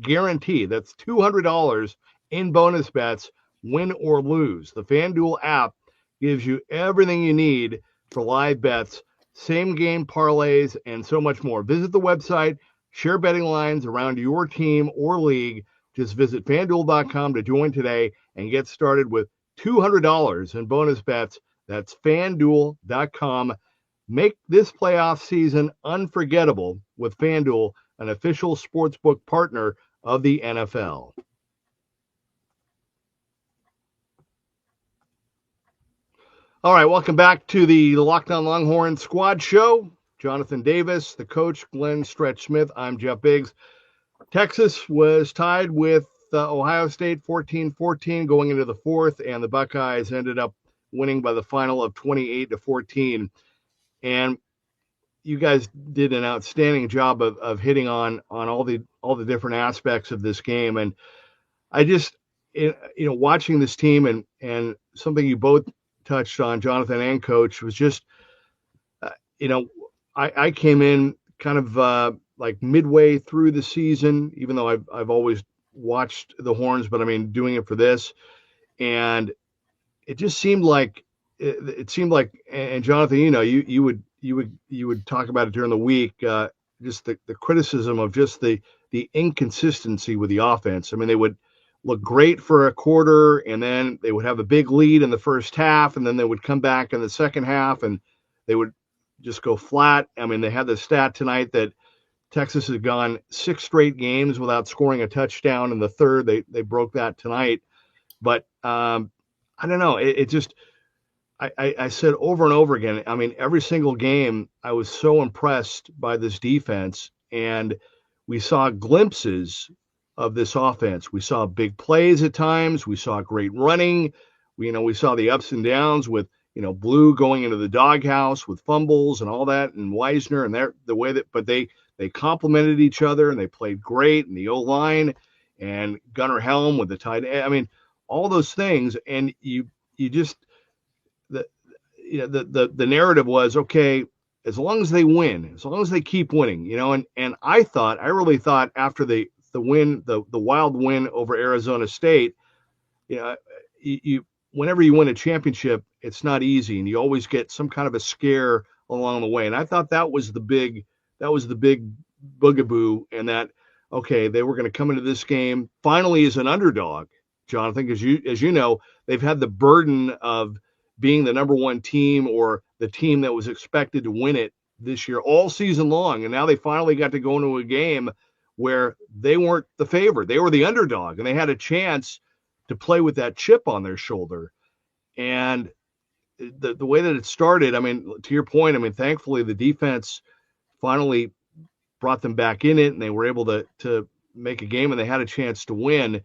guaranteed. That's $200 in bonus bets win or lose. The FanDuel app gives you everything you need for live bets, same game parlays, and so much more. Visit the website, share betting lines around your team or league. Just visit FanDuel.com to join today and get started with $200 in bonus bets. That's FanDuel.com. Make this playoff season unforgettable with FanDuel, an official sportsbook partner of the NFL. All right, welcome back to the Locked On Longhorns Squad Show. Jonathan Davis, the coach, Glenn Stretch Smith. I'm Jeff Biggs. Texas was tied with Ohio State 14-14 going into the fourth, and the Buckeyes ended up winning by the final of 28-14. And you guys did an outstanding job of hitting on all the different aspects of this game. And I just, watching this team and something you both touched on, Jonathan and Coach, was just, I came in kind of like midway through the season, even though I've always watched the Horns, but I mean, doing it for this, and it just seemed like and Jonathan, you would talk about it during the week, just the criticism of just the inconsistency with the offense. I mean, they would look great for a quarter, and then they would have a big lead in the first half, and then they would come back in the second half, and they would just go flat. I mean, they had the stat tonight that Texas has gone 6 straight games without scoring a touchdown in the third. They broke that tonight. But I don't know. It just I said over and over again, I mean, every single game I was so impressed by this defense, and we saw glimpses of this offense. We saw big plays at times. We saw great running. We saw the ups and downs with, Blue going into the doghouse with fumbles and all that, and Weisner, and the way that, but they complemented each other and they played great, and the O-line and Gunnar Helm with the tight end. I mean, all those things. And you just, the narrative was, okay, as long as they win, as long as they keep winning, and I really thought after the win, the wild win over Arizona State, whenever you win a championship, it's not easy, and you always get some kind of a scare along the way. And I thought that was the big boogaboo, and that, okay, they were going to come into this game finally as an underdog, Jonathan, because as you know, they've had the burden of being the number one team, or the team that was expected to win it this year all season long. And now they finally got to go into a game where they weren't the favorite. They were the underdog, and they had a chance to play with that chip on their shoulder. And the way that it started, I mean, to your point, I mean, thankfully the defense finally brought them back in it, and they were able to make a game, and they had a chance to win.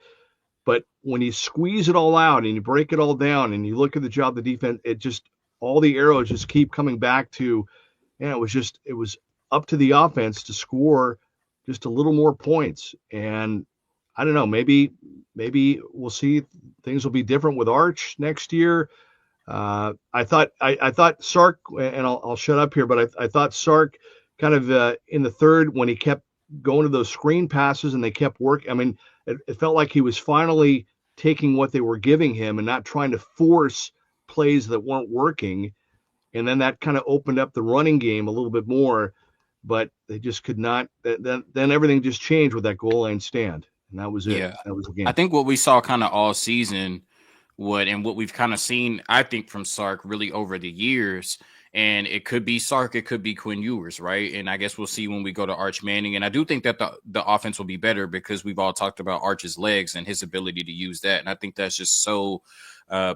But when you squeeze it all out and you break it all down and you look at the job the defense, it just, all the arrows just keep coming back to, it was up to the offense to score just a little more points. And I don't know, maybe we'll see, things will be different with Arch next year. I thought Sark, and I'll shut up here, but I thought Sark kind of in the third, when he kept going to those screen passes and they kept working. I mean, it felt like he was finally taking what they were giving him and not trying to force plays that weren't working. And then that kind of opened up the running game a little bit more, but they just could not. Then everything just changed with that goal line stand. And that was it. Yeah. That was the game. I think what we saw kind of all season and what we've kind of seen, I think, from Sark really over the years, and it could be Sark, it could be Quinn Ewers, right? And I guess we'll see when we go to Arch Manning. And I do think that the offense will be better, because we've all talked about Arch's legs and his ability to use that. And I think that's just so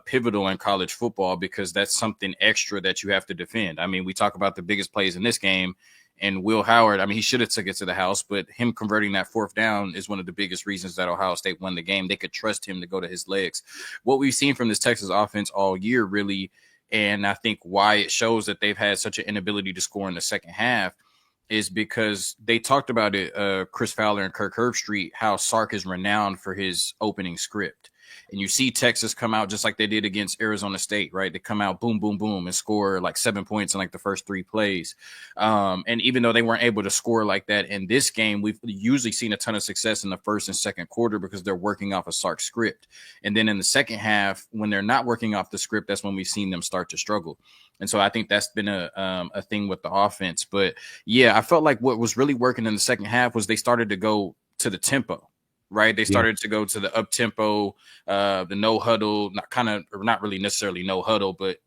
pivotal in college football, because that's something extra that you have to defend. I mean, we talk about the biggest plays in this game, and Will Howard, I mean, he should have took it to the house, but him converting that fourth down is one of the biggest reasons that Ohio State won the game. They could trust him to go to his legs. What we've seen from this Texas offense all year, really, and I think why it shows that they've had such an inability to score in the second half, is because they talked about it, Chris Fowler and Kirk Herbstreit, how Sark is renowned for his opening script. And you see Texas come out just like they did against Arizona State, right? They come out, boom, boom, boom, and score like 7 points in like the first 3 plays. And even though they weren't able to score like that in this game, we've usually seen a ton of success in the first and second quarter because they're working off a Sark script. And then in the second half, when they're not working off the script, that's when we've seen them start to struggle. And so I think that's been a thing with the offense. But yeah, I felt like what was really working in the second half was they started to go to the tempo, right? They started to go to the up tempo, the no huddle, not really necessarily no huddle, but,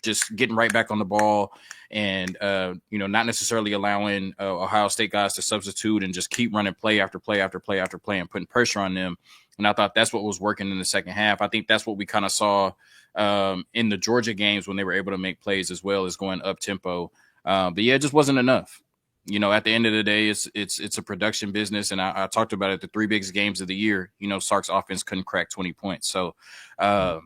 just getting right back on the ball and, not necessarily allowing Ohio State guys to substitute and just keep running play after play after play after play and putting pressure on them. And I thought that's what was working in the second half. I think that's what we kind of saw in the Georgia games when they were able to make plays as well as going up tempo. But yeah, it just wasn't enough. At the end of the day, it's a production business. And I talked about it, the 3 biggest games of the year, Sark's offense couldn't crack 20 points. So, I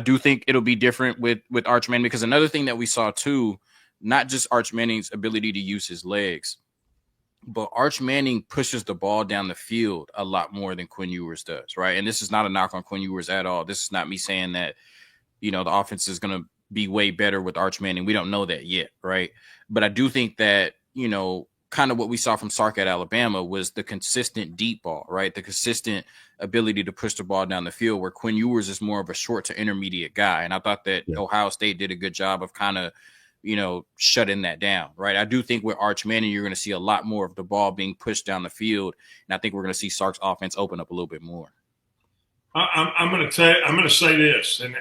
do think it'll be different with Arch Manning, because another thing that we saw too, not just Arch Manning's ability to use his legs, but Arch Manning pushes the ball down the field a lot more than Quinn Ewers does, right? And this is not a knock on Quinn Ewers at all. This is not me saying that, the offense is going to be way better with Arch Manning. We don't know that yet, right? But I do think that, kind of what we saw from Sark at Alabama was the consistent deep ball, right? The consistent ability to push the ball down the field, where Quinn Ewers is more of a short to intermediate guy. And I thought that Ohio State did a good job of kind of, shutting that down, right? I do think with Arch Manning, you're going to see a lot more of the ball being pushed down the field. And I think we're going to see Sark's offense open up a little bit more. I'm going to say this, and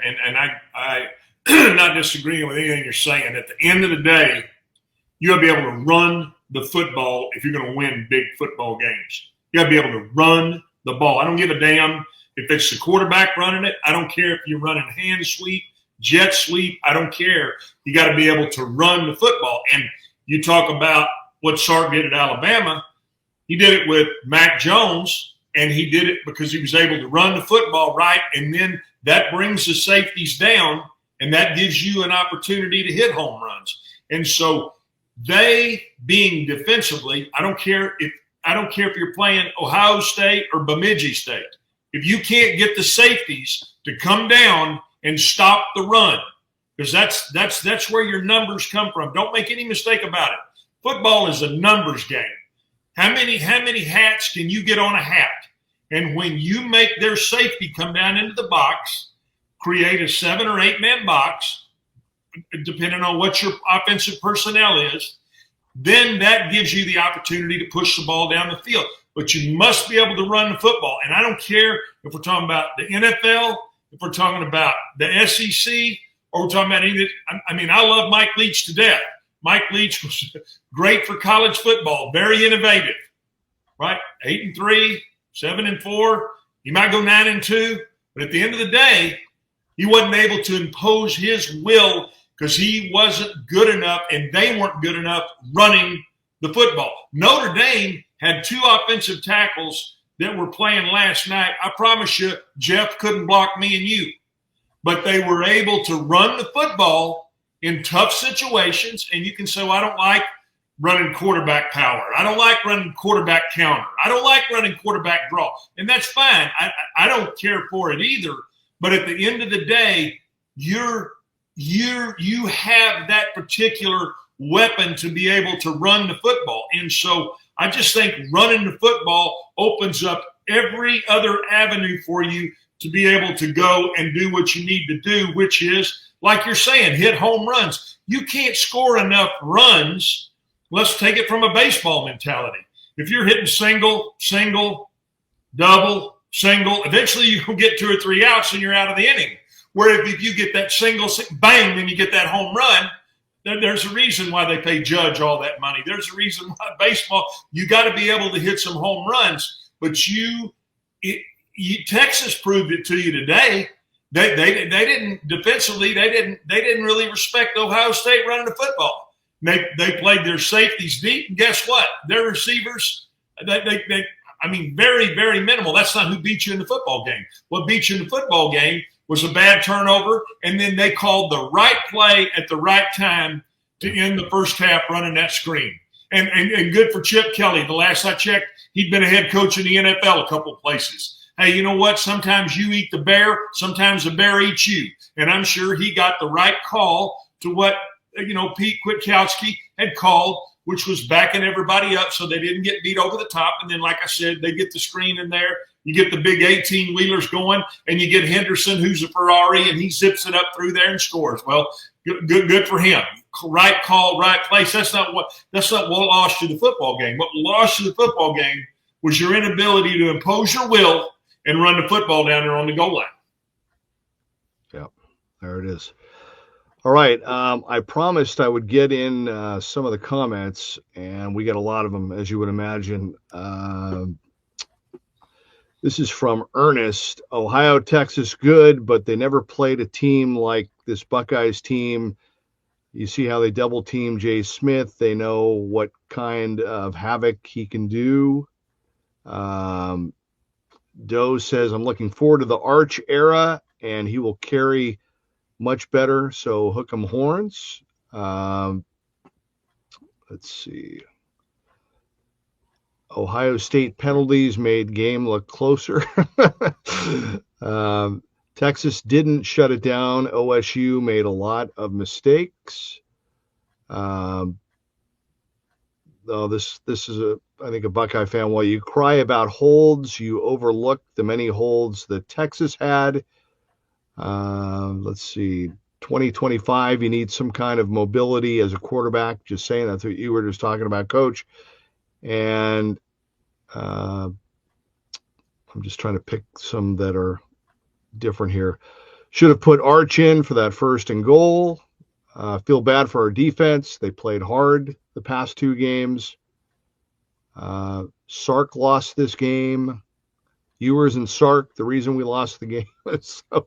I'm not disagreeing with anything you're saying. At the end of the day, you got to be able to run the football if you're going to win big football games. You got to be able to run the ball. I don't give a damn if it's the quarterback running it. I don't care if you're running hand sweep, jet sweep. I don't care. You got to be able to run the football. And you talk about what Sark did at Alabama. He did it with Mac Jones, and he did it because he was able to run the football right, and then that brings the safeties down, and that gives you an opportunity to hit home runs. And so they being defensively, I don't care if you're playing Ohio State or Bemidji State. If you can't get the safeties to come down and stop the run, because that's where your numbers come from. Don't make any mistake about it. Football is a numbers game. How many hats can you get on a hat? And when you make their safety come down into the box, create a 7 or 8 man box, depending on what your offensive personnel is, then that gives you the opportunity to push the ball down the field. But you must be able to run the football. And I don't care if we're talking about the NFL, if we're talking about the SEC, or we're talking about anything. I mean, I love Mike Leach to death. Mike Leach was great for college football, very innovative, right? 8-3, 7-4. He might go 9-2, but at the end of the day, he wasn't able to impose his will because he wasn't good enough and they weren't good enough running the football. Notre Dame had 2 offensive tackles that were playing last night. I promise you, Jeff couldn't block me and you. But they were able to run the football in tough situations. And you can say, well, I don't like running quarterback power. I don't like running quarterback counter. I don't like running quarterback draw. And that's fine. I don't care for it either. But at the end of the day, you have that particular weapon to be able to run the football. And so I just think running the football opens up every other avenue for you to be able to go and do what you need to do, which is, like you're saying, hit home runs. You can't score enough runs. Let's take it from a baseball mentality. If you're hitting single, double, single, eventually you can get 2 or 3 outs and you're out of the inning. Where if you get that single, bang, then you get that home run, there's a reason why they pay Judge all that money. There's a reason why baseball, you got to be able to hit some home runs. But Texas proved it to you today. They didn't defensively. They didn't really respect Ohio State running the football. They played their safeties deep, and guess what? Their receivers, very, very minimal. That's not who beat you in the football game. What beat you in the football game was a bad turnover, and then they called the right play at the right time to end the first half running that screen. And good for Chip Kelly. The last I checked, he'd been a head coach in the NFL a couple of places. hey, you know what? Sometimes you eat the bear, sometimes the bear eats you. And I'm sure he got the right call to what, Pete Kwiatkowski had called, which was backing everybody up so they didn't get beat over the top. And then, like I said, they get the screen in there. You get the big 18-wheelers going, and you get Henderson, who's a Ferrari, and he zips it up through there and scores. Well, good for him. Right call, right place. That's not what lost you the football game. What lost you the football game was your inability to impose your will and run the football down there on the goal line. Yeah, there it is. All right. I promised I would get in some of the comments, and we got a lot of them, as you would imagine. This is from Ernest. Ohio, Texas, good, but they never played a team like this Buckeyes team. You see how they double team Jay Smith. They know what kind of havoc he can do. Doe says, I'm looking forward to the Arch era, and he will carry much better. So hook 'em horns. Let's see. Ohio State penalties made game look closer. Texas didn't shut it down. OSU made a lot of mistakes. This is I think a Buckeye fan. While you cry about holds, you overlook the many holds that Texas had. Let's see. 2025, you need some kind of mobility as a quarterback. Just saying, that's what you were just talking about, Coach. And I'm just trying to pick some that are different here. Should have put Arch in for that 1st and goal. Feel bad for our defense. They played hard the past 2 games. Sark lost this game. Ewers and Sark, the reason we lost the game. So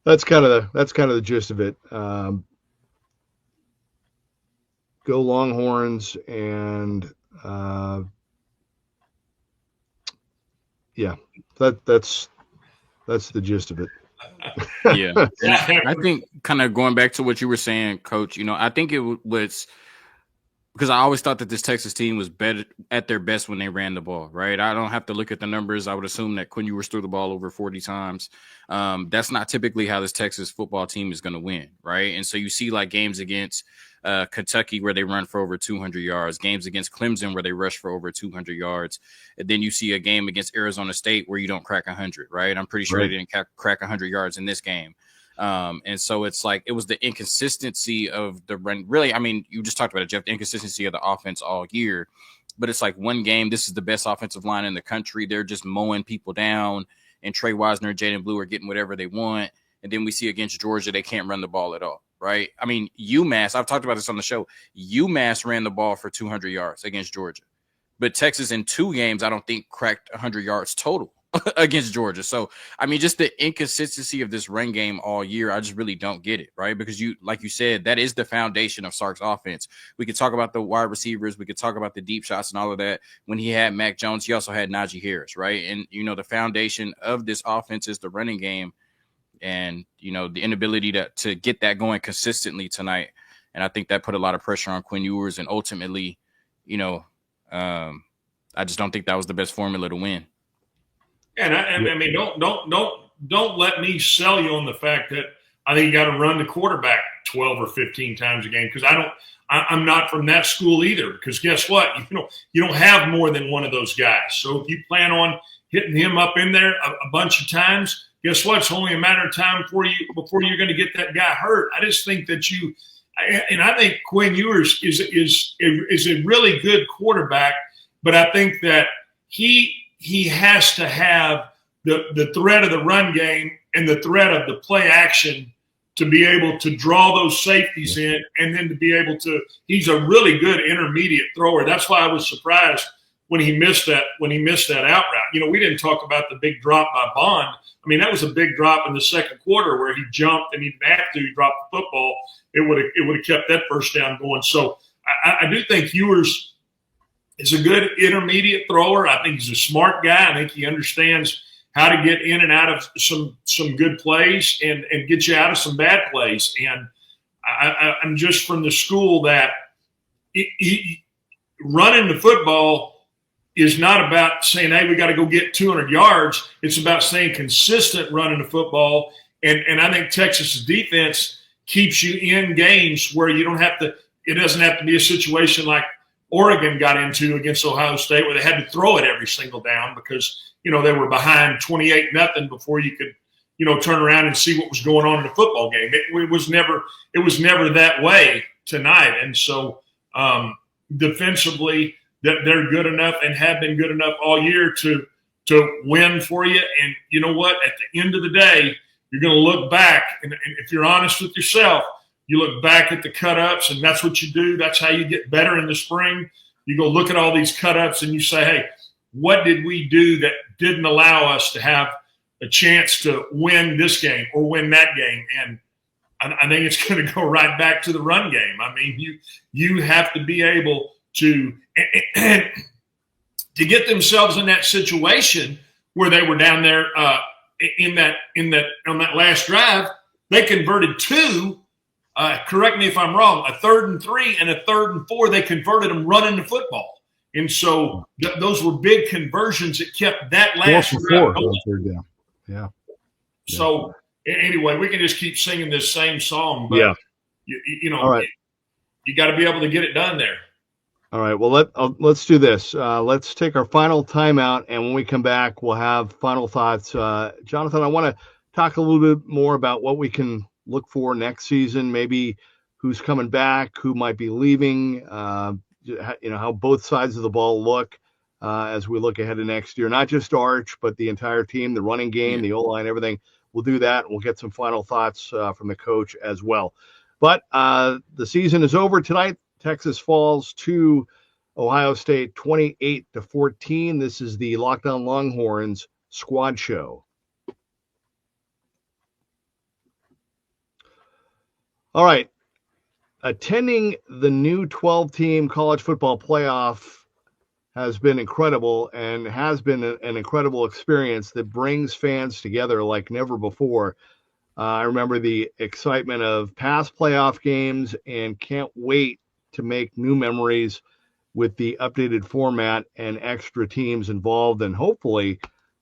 that's kind of the gist of it. Go Longhorns, and that's the gist of it. Yeah. And I think kind of going back to what you were saying, Coach, I think it was because I always thought that this Texas team was better at their best when they ran the ball, right? I don't have to look at the numbers. I would assume that Quinn Ewers threw the ball over 40 times. That's not typically how this Texas football team is going to win, right? And so you see like games against Kentucky where they run for over 200 yards, games against Clemson where they rush for over 200 yards. And then you see a game against Arizona State where you don't crack 100, right? I'm pretty sure They didn't crack 100 yards in this game. And so it's like it was the inconsistency of the run. Really, I mean, you just talked about it, Jeff, the inconsistency of the offense all year. But it's like one game, this is the best offensive line in the country. They're just mowing people down, and Trey Wisner and Jaden Blue are getting whatever they want. And then we see against Georgia, they can't run the ball at all, right? I mean, UMass, I've talked about this on the show. UMass ran the ball for 200 yards against Georgia. But Texas in 2 games, I don't think cracked 100 yards total against Georgia. So, I mean, just the inconsistency of this run game all year, I just really don't get it, right? Because like you said, that is the foundation of Sark's offense. We could talk about the wide receivers. We could talk about the deep shots and all of that. When he had Mac Jones, he also had Najee Harris, right? And, the foundation of this offense is the running game and, the inability to get that going consistently tonight. And I think that put a lot of pressure on Quinn Ewers. And ultimately, I just don't think that was the best formula to win. And I mean, don't let me sell you on the fact that I think you got to run the quarterback 12 or 15 times a game, because I'm not from that school either. Because guess what? You don't have more than one of those guys. So if you plan on hitting him up in there a bunch of times, guess what? It's only a matter of time before you're going to get that guy hurt. I just think that I think Quinn Ewers is a really good quarterback, but I think that he has to have the threat of the run game and the threat of the play action to be able to draw those safeties in, and then to be able to – he's a really good intermediate thrower. That's why I was surprised when he missed that out route. We didn't talk about the big drop by Bond. I mean, that was a big drop in the second quarter where he jumped and he didn't have to. He dropped the football. It would have kept that first down going. So I do think Ewers – is a good intermediate thrower. I think he's a smart guy. I think he understands how to get in and out of some good plays and get you out of some bad plays. And I'm just from the school that he running the football is not about saying, hey, we got to go get 200 yards. It's about staying consistent running the football. And I think Texas's defense keeps you in games where you don't have to – it doesn't have to be a situation like Oregon got into against Ohio State where they had to throw it every single down because, they were behind 28-0 before you could, turn around and see what was going on in the football game. It was never that way tonight. And so defensively, that they're good enough and have been good enough all year to win for you. And you know what? At the end of the day, you're going to look back, and if you're honest with yourself, you look back at the cut-ups, and that's what you do. That's how you get better in the spring. You go look at all these cut-ups, and you say, hey, what did we do that didn't allow us to have a chance to win this game or win that game? And I think it's going to go right back to the run game. I mean, you have to be able to get themselves in that situation where they were down there on that last drive. They converted two. Correct me if I'm wrong. A 3rd and 3 and a 3rd and 4. They converted them running the football, and so those were big conversions that kept that last drive going. Yeah. So anyway, we can just keep singing this same song, but All right. You got to be able to get it done there. All right. Well, let's do this. Let's take our final timeout, and when we come back, we'll have final thoughts. Jonathan, I want to talk a little bit more about what we can look for next season, maybe who's coming back, who might be leaving, how both sides of the ball look as we look ahead to next year. Not just Arch, but the entire team, the running game, the O-line, everything. We'll do that. We'll get some final thoughts from the coach as well. But the season is over tonight. Texas falls to Ohio State 28-14. This is the Locked On Longhorns squad show. All right. Attending the new 12-team college football playoff has been incredible and has been an incredible experience that brings fans together like never before. I remember the excitement of past playoff games and can't wait to make new memories with the updated format and extra teams involved. And hopefully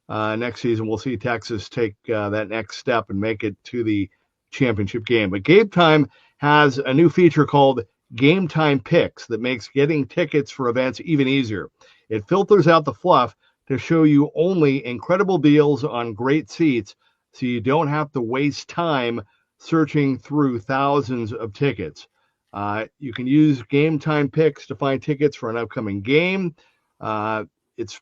next season we'll see Texas take that next step and make it to the championship game. But Game Time has a new feature called Game Time Picks that makes getting tickets for events even easier. It filters out the fluff to show you only incredible deals on great seats, so you don't have to waste time searching through thousands of tickets. You can use Game Time Picks to find tickets for an upcoming game. It's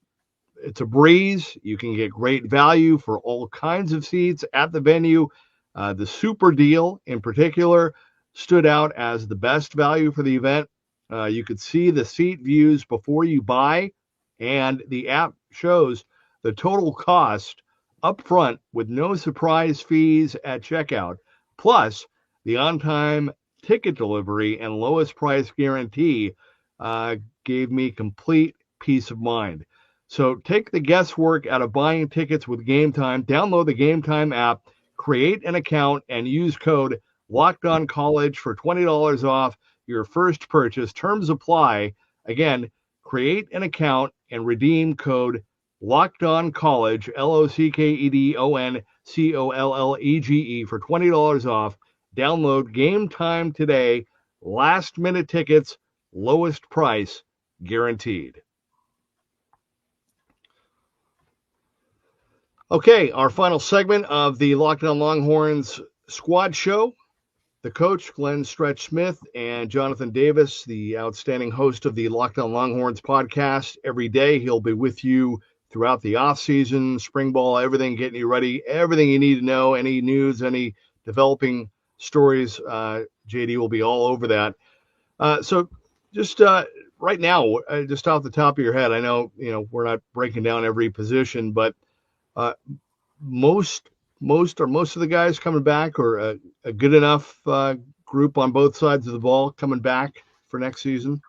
a breeze. You can get great value for all kinds of seats at the venue. The Super Deal, in particular, stood out as the best value for the event. You could see the seat views before you buy, and the app shows the total cost up front with no surprise fees at checkout. Plus, the on-time ticket delivery and lowest price guarantee gave me complete peace of mind. So take the guesswork out of buying tickets with Game Time. Download the Game Time app, create an account, and use code LOCKEDONCollege for $20 off your first purchase. Terms apply. Again, create an account and redeem code LOCKEDONCollege, LOCKEDONCOLLEGE for $20 off. Download Game Time today. Last minute tickets, lowest price guaranteed. Okay, our final segment of the Locked On Longhorns squad show. The coach, Glenn Stretch Smith, and Jonathan Davis, the outstanding host of the Locked On Longhorns podcast. Every day he'll be with you throughout the offseason, spring ball, everything, getting you ready, everything you need to know, any news, any developing stories. JD will be all over that. So just right now, just off the top of your head, I know we're not breaking down every position, but most of the guys coming back, or a good enough group on both sides of the ball coming back for next season?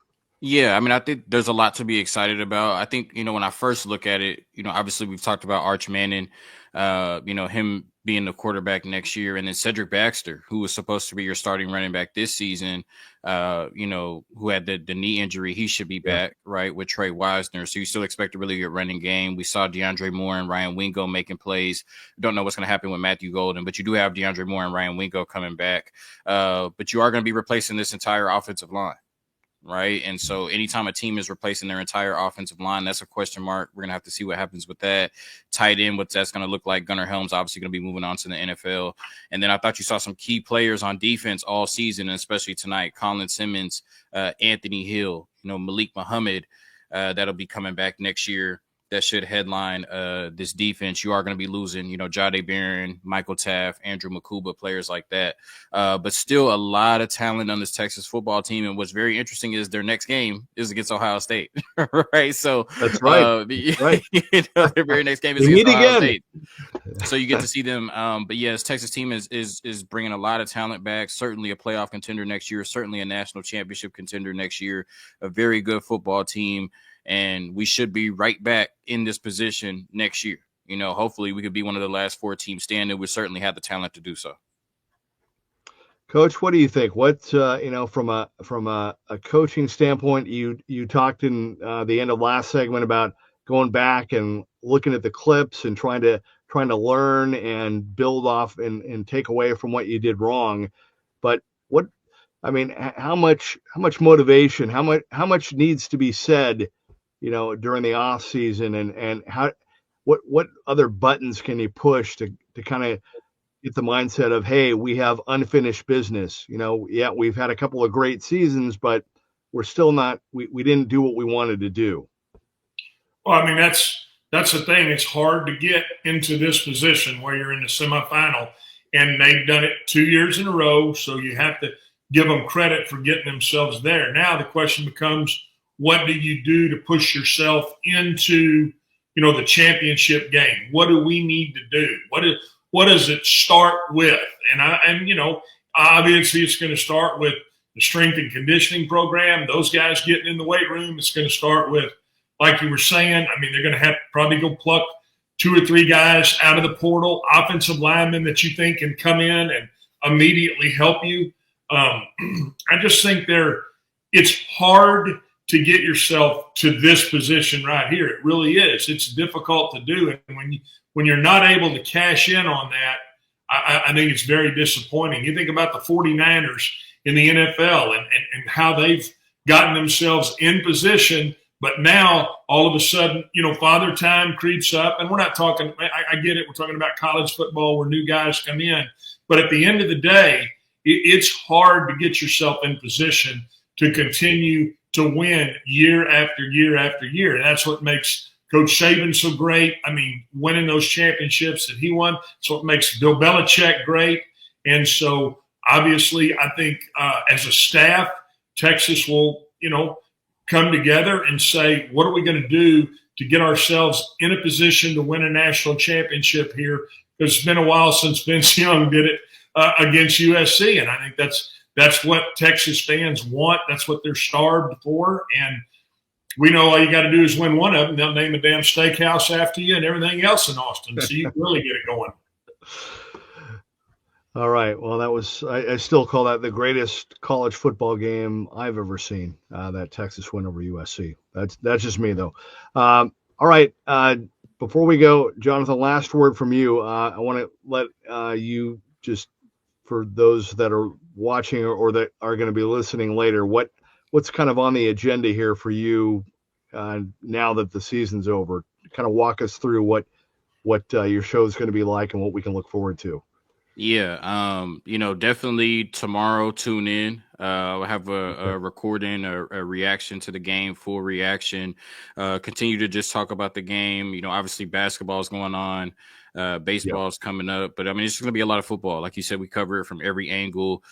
Yeah, I mean, I think there's a lot to be excited about. I think, when I first look at it, obviously we've talked about Arch Manning, him being the quarterback next year, and then Cedric Baxter, who was supposed to be your starting running back this season, who had the knee injury. He should be back, right, with Trey Wisner. So you still expect a really good running game. We saw DeAndre Moore and Ryan Wingo making plays. Don't know what's going to happen with Matthew Golden, but you do have DeAndre Moore and Ryan Wingo coming back. But you are going to be replacing this entire offensive line. Right. And so anytime a team is replacing their entire offensive line, that's a question mark. We're going to have to see what happens with that. Tight end, what that's going to look like. Gunnar Helms obviously going to be moving on to the NFL. And then I thought you saw some key players on defense all season, and especially tonight. Colin Simmons, Anthony Hill, Malik Muhammad, that'll be coming back next year. That should headline this defense. You are going to be losing, Jade Barron, Michael Taft, Andrew Makuba, players like that. But still a lot of talent on this Texas football team. And what's very interesting is their next game is against Ohio State, right? So that's right. Right. Their very next game is against Ohio State. So you get to see them. But yes, Texas team is bringing a lot of talent back. Certainly a playoff contender next year. Certainly a national championship contender next year. A very good football team. And we should be right back in this position next year. Hopefully we could be one of the last 4 teams standing. We certainly have the talent to do so. Coach, what do you think? What from a coaching standpoint, you talked in the end of last segment about going back and looking at the clips and trying to learn and build off and take away from what you did wrong. But how much motivation, how much needs to be said, during the off season, and what other buttons can you push to kind of get the mindset of, hey, we have unfinished business. We've had a couple of great seasons, but we're still not, we didn't do what we wanted to do. Well, I mean, that's the thing. It's hard to get into this position where you're in the semifinal, and they've done it 2 years in a row. So you have to give them credit for getting themselves there. Now the question becomes, what do you do to push yourself into, the championship game? What do we need to do? What does it start with? And obviously it's going to start with the strength and conditioning program. Those guys getting in the weight room. It's going to start with, like you were saying, I mean, they're going to have to probably go pluck 2 or 3 guys out of the portal, offensive linemen that you think can come in and immediately help you. I just think it's hard to get yourself to this position right here. It really is. It's difficult to do. And when you're not able to cash in on that, I think it's very disappointing. You think about the 49ers in the NFL and how they've gotten themselves in position, but now all of a sudden, father time creeps up. And we're not talking, I get it, we're talking about college football where new guys come in. But at the end of the day, it's hard to get yourself in position to continue to win year after year after year. And that's what makes Coach Saban so great. I mean, winning those championships that he won. It's what makes Bill Belichick great. And so obviously I think as a staff, Texas will, come together and say, what are we going to do to get ourselves in a position to win a national championship here? Because it's been a while since Vince Young did it against USC. And I think that's what Texas fans want. That's what they're starved for. And we know all you got to do is win one of them. They'll name a damn steakhouse after you and everything else in Austin. So you can really get it going. All right. Well, that was, I still call that the greatest college football game I've ever seen, that Texas win over USC. That's just me, though. All right. Before we go, Jonathan, last word from you. I want to let you just, for those that are watching or that are going to be listening later, what's kind of on the agenda here for you now that the season's over? Kind of walk us through what your show is going to be like and what we can look forward to. Yeah, definitely tomorrow tune in. We'll have a recording, a reaction to the game, full reaction. Continue to just talk about the game. Obviously basketball is going on. Baseball is coming up, but I mean, it's going to be a lot of football. Like you said, we cover it from every angle.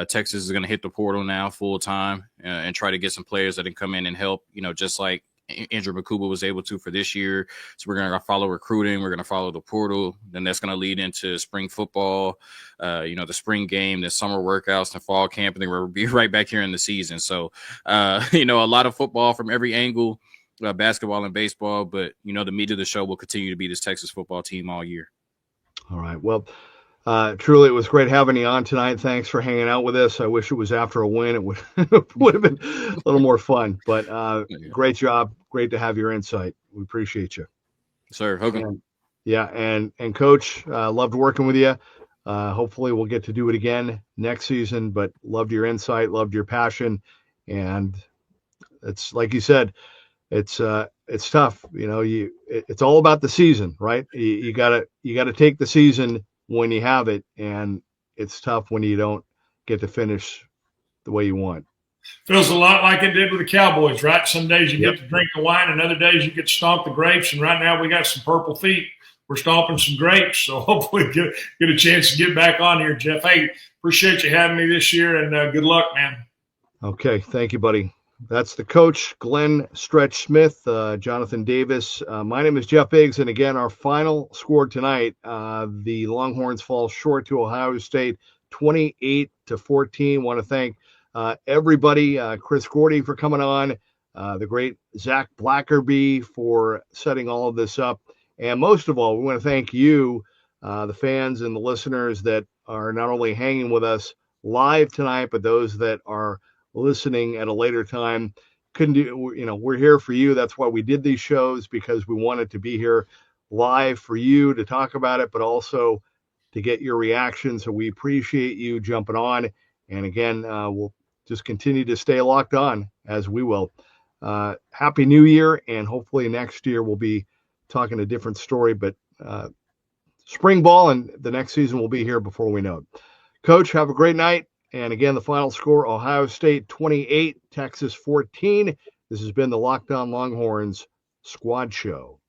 Texas is going to hit the portal now full time and try to get some players that can come in and help, just like Andrew Makuba was able to for this year. So we're going to follow recruiting. We're going to follow the portal. Then that's going to lead into spring football, the spring game, the summer workouts, the fall camp, and then we'll be right back here in the season. So, a lot of football from every angle, basketball and baseball. But, the meat of the show will continue to be this Texas football team all year. All right. Well, truly, it was great having you on tonight. Thanks for hanging out with us. I wish it was after a win. It would have been a little more fun. But great job. Great to have your insight. We appreciate you. Sir, Hogan. And Coach, loved working with you. Hopefully we'll get to do it again next season. But loved your insight, loved your passion, and it's like you said, it's tough. It's all about the season, right? You gotta take the season when you have it, and it's tough when you don't get to finish the way you want. Feels a lot like it did with the Cowboys, right? Some days you get to drink the wine, and other days you get to stomp the grapes. And right now we got some purple feet. We're stomping some grapes, so hopefully get a chance to get back on here, Jeff. Hey, appreciate you having me this year, and good luck, man. Okay, thank you, buddy. That's the coach, Glenn Stretch Smith, Jonathan Davis. My name is Jeff Biggs, and again, our final score tonight, the Longhorns fall short to Ohio State, 28-14. Want to thank everybody, Chris Gordy for coming on, the great Zach Blackerby for setting all of this up, and most of all, we want to thank you, the fans and the listeners that are not only hanging with us live tonight, but those that are listening at a later time. We're here for you. That's why we did these shows, because we wanted to be here live for you to talk about it, but also to get your reaction. So we appreciate you jumping on. And again, we'll just continue to stay locked on, as we will. Happy New Year. And hopefully next year we'll be talking a different story, but spring ball and the next season will be here before we know it. Coach, have a great night. And again, the final score, Ohio State 28, Texas 14. This has been the Locked On Longhorns Squad Show.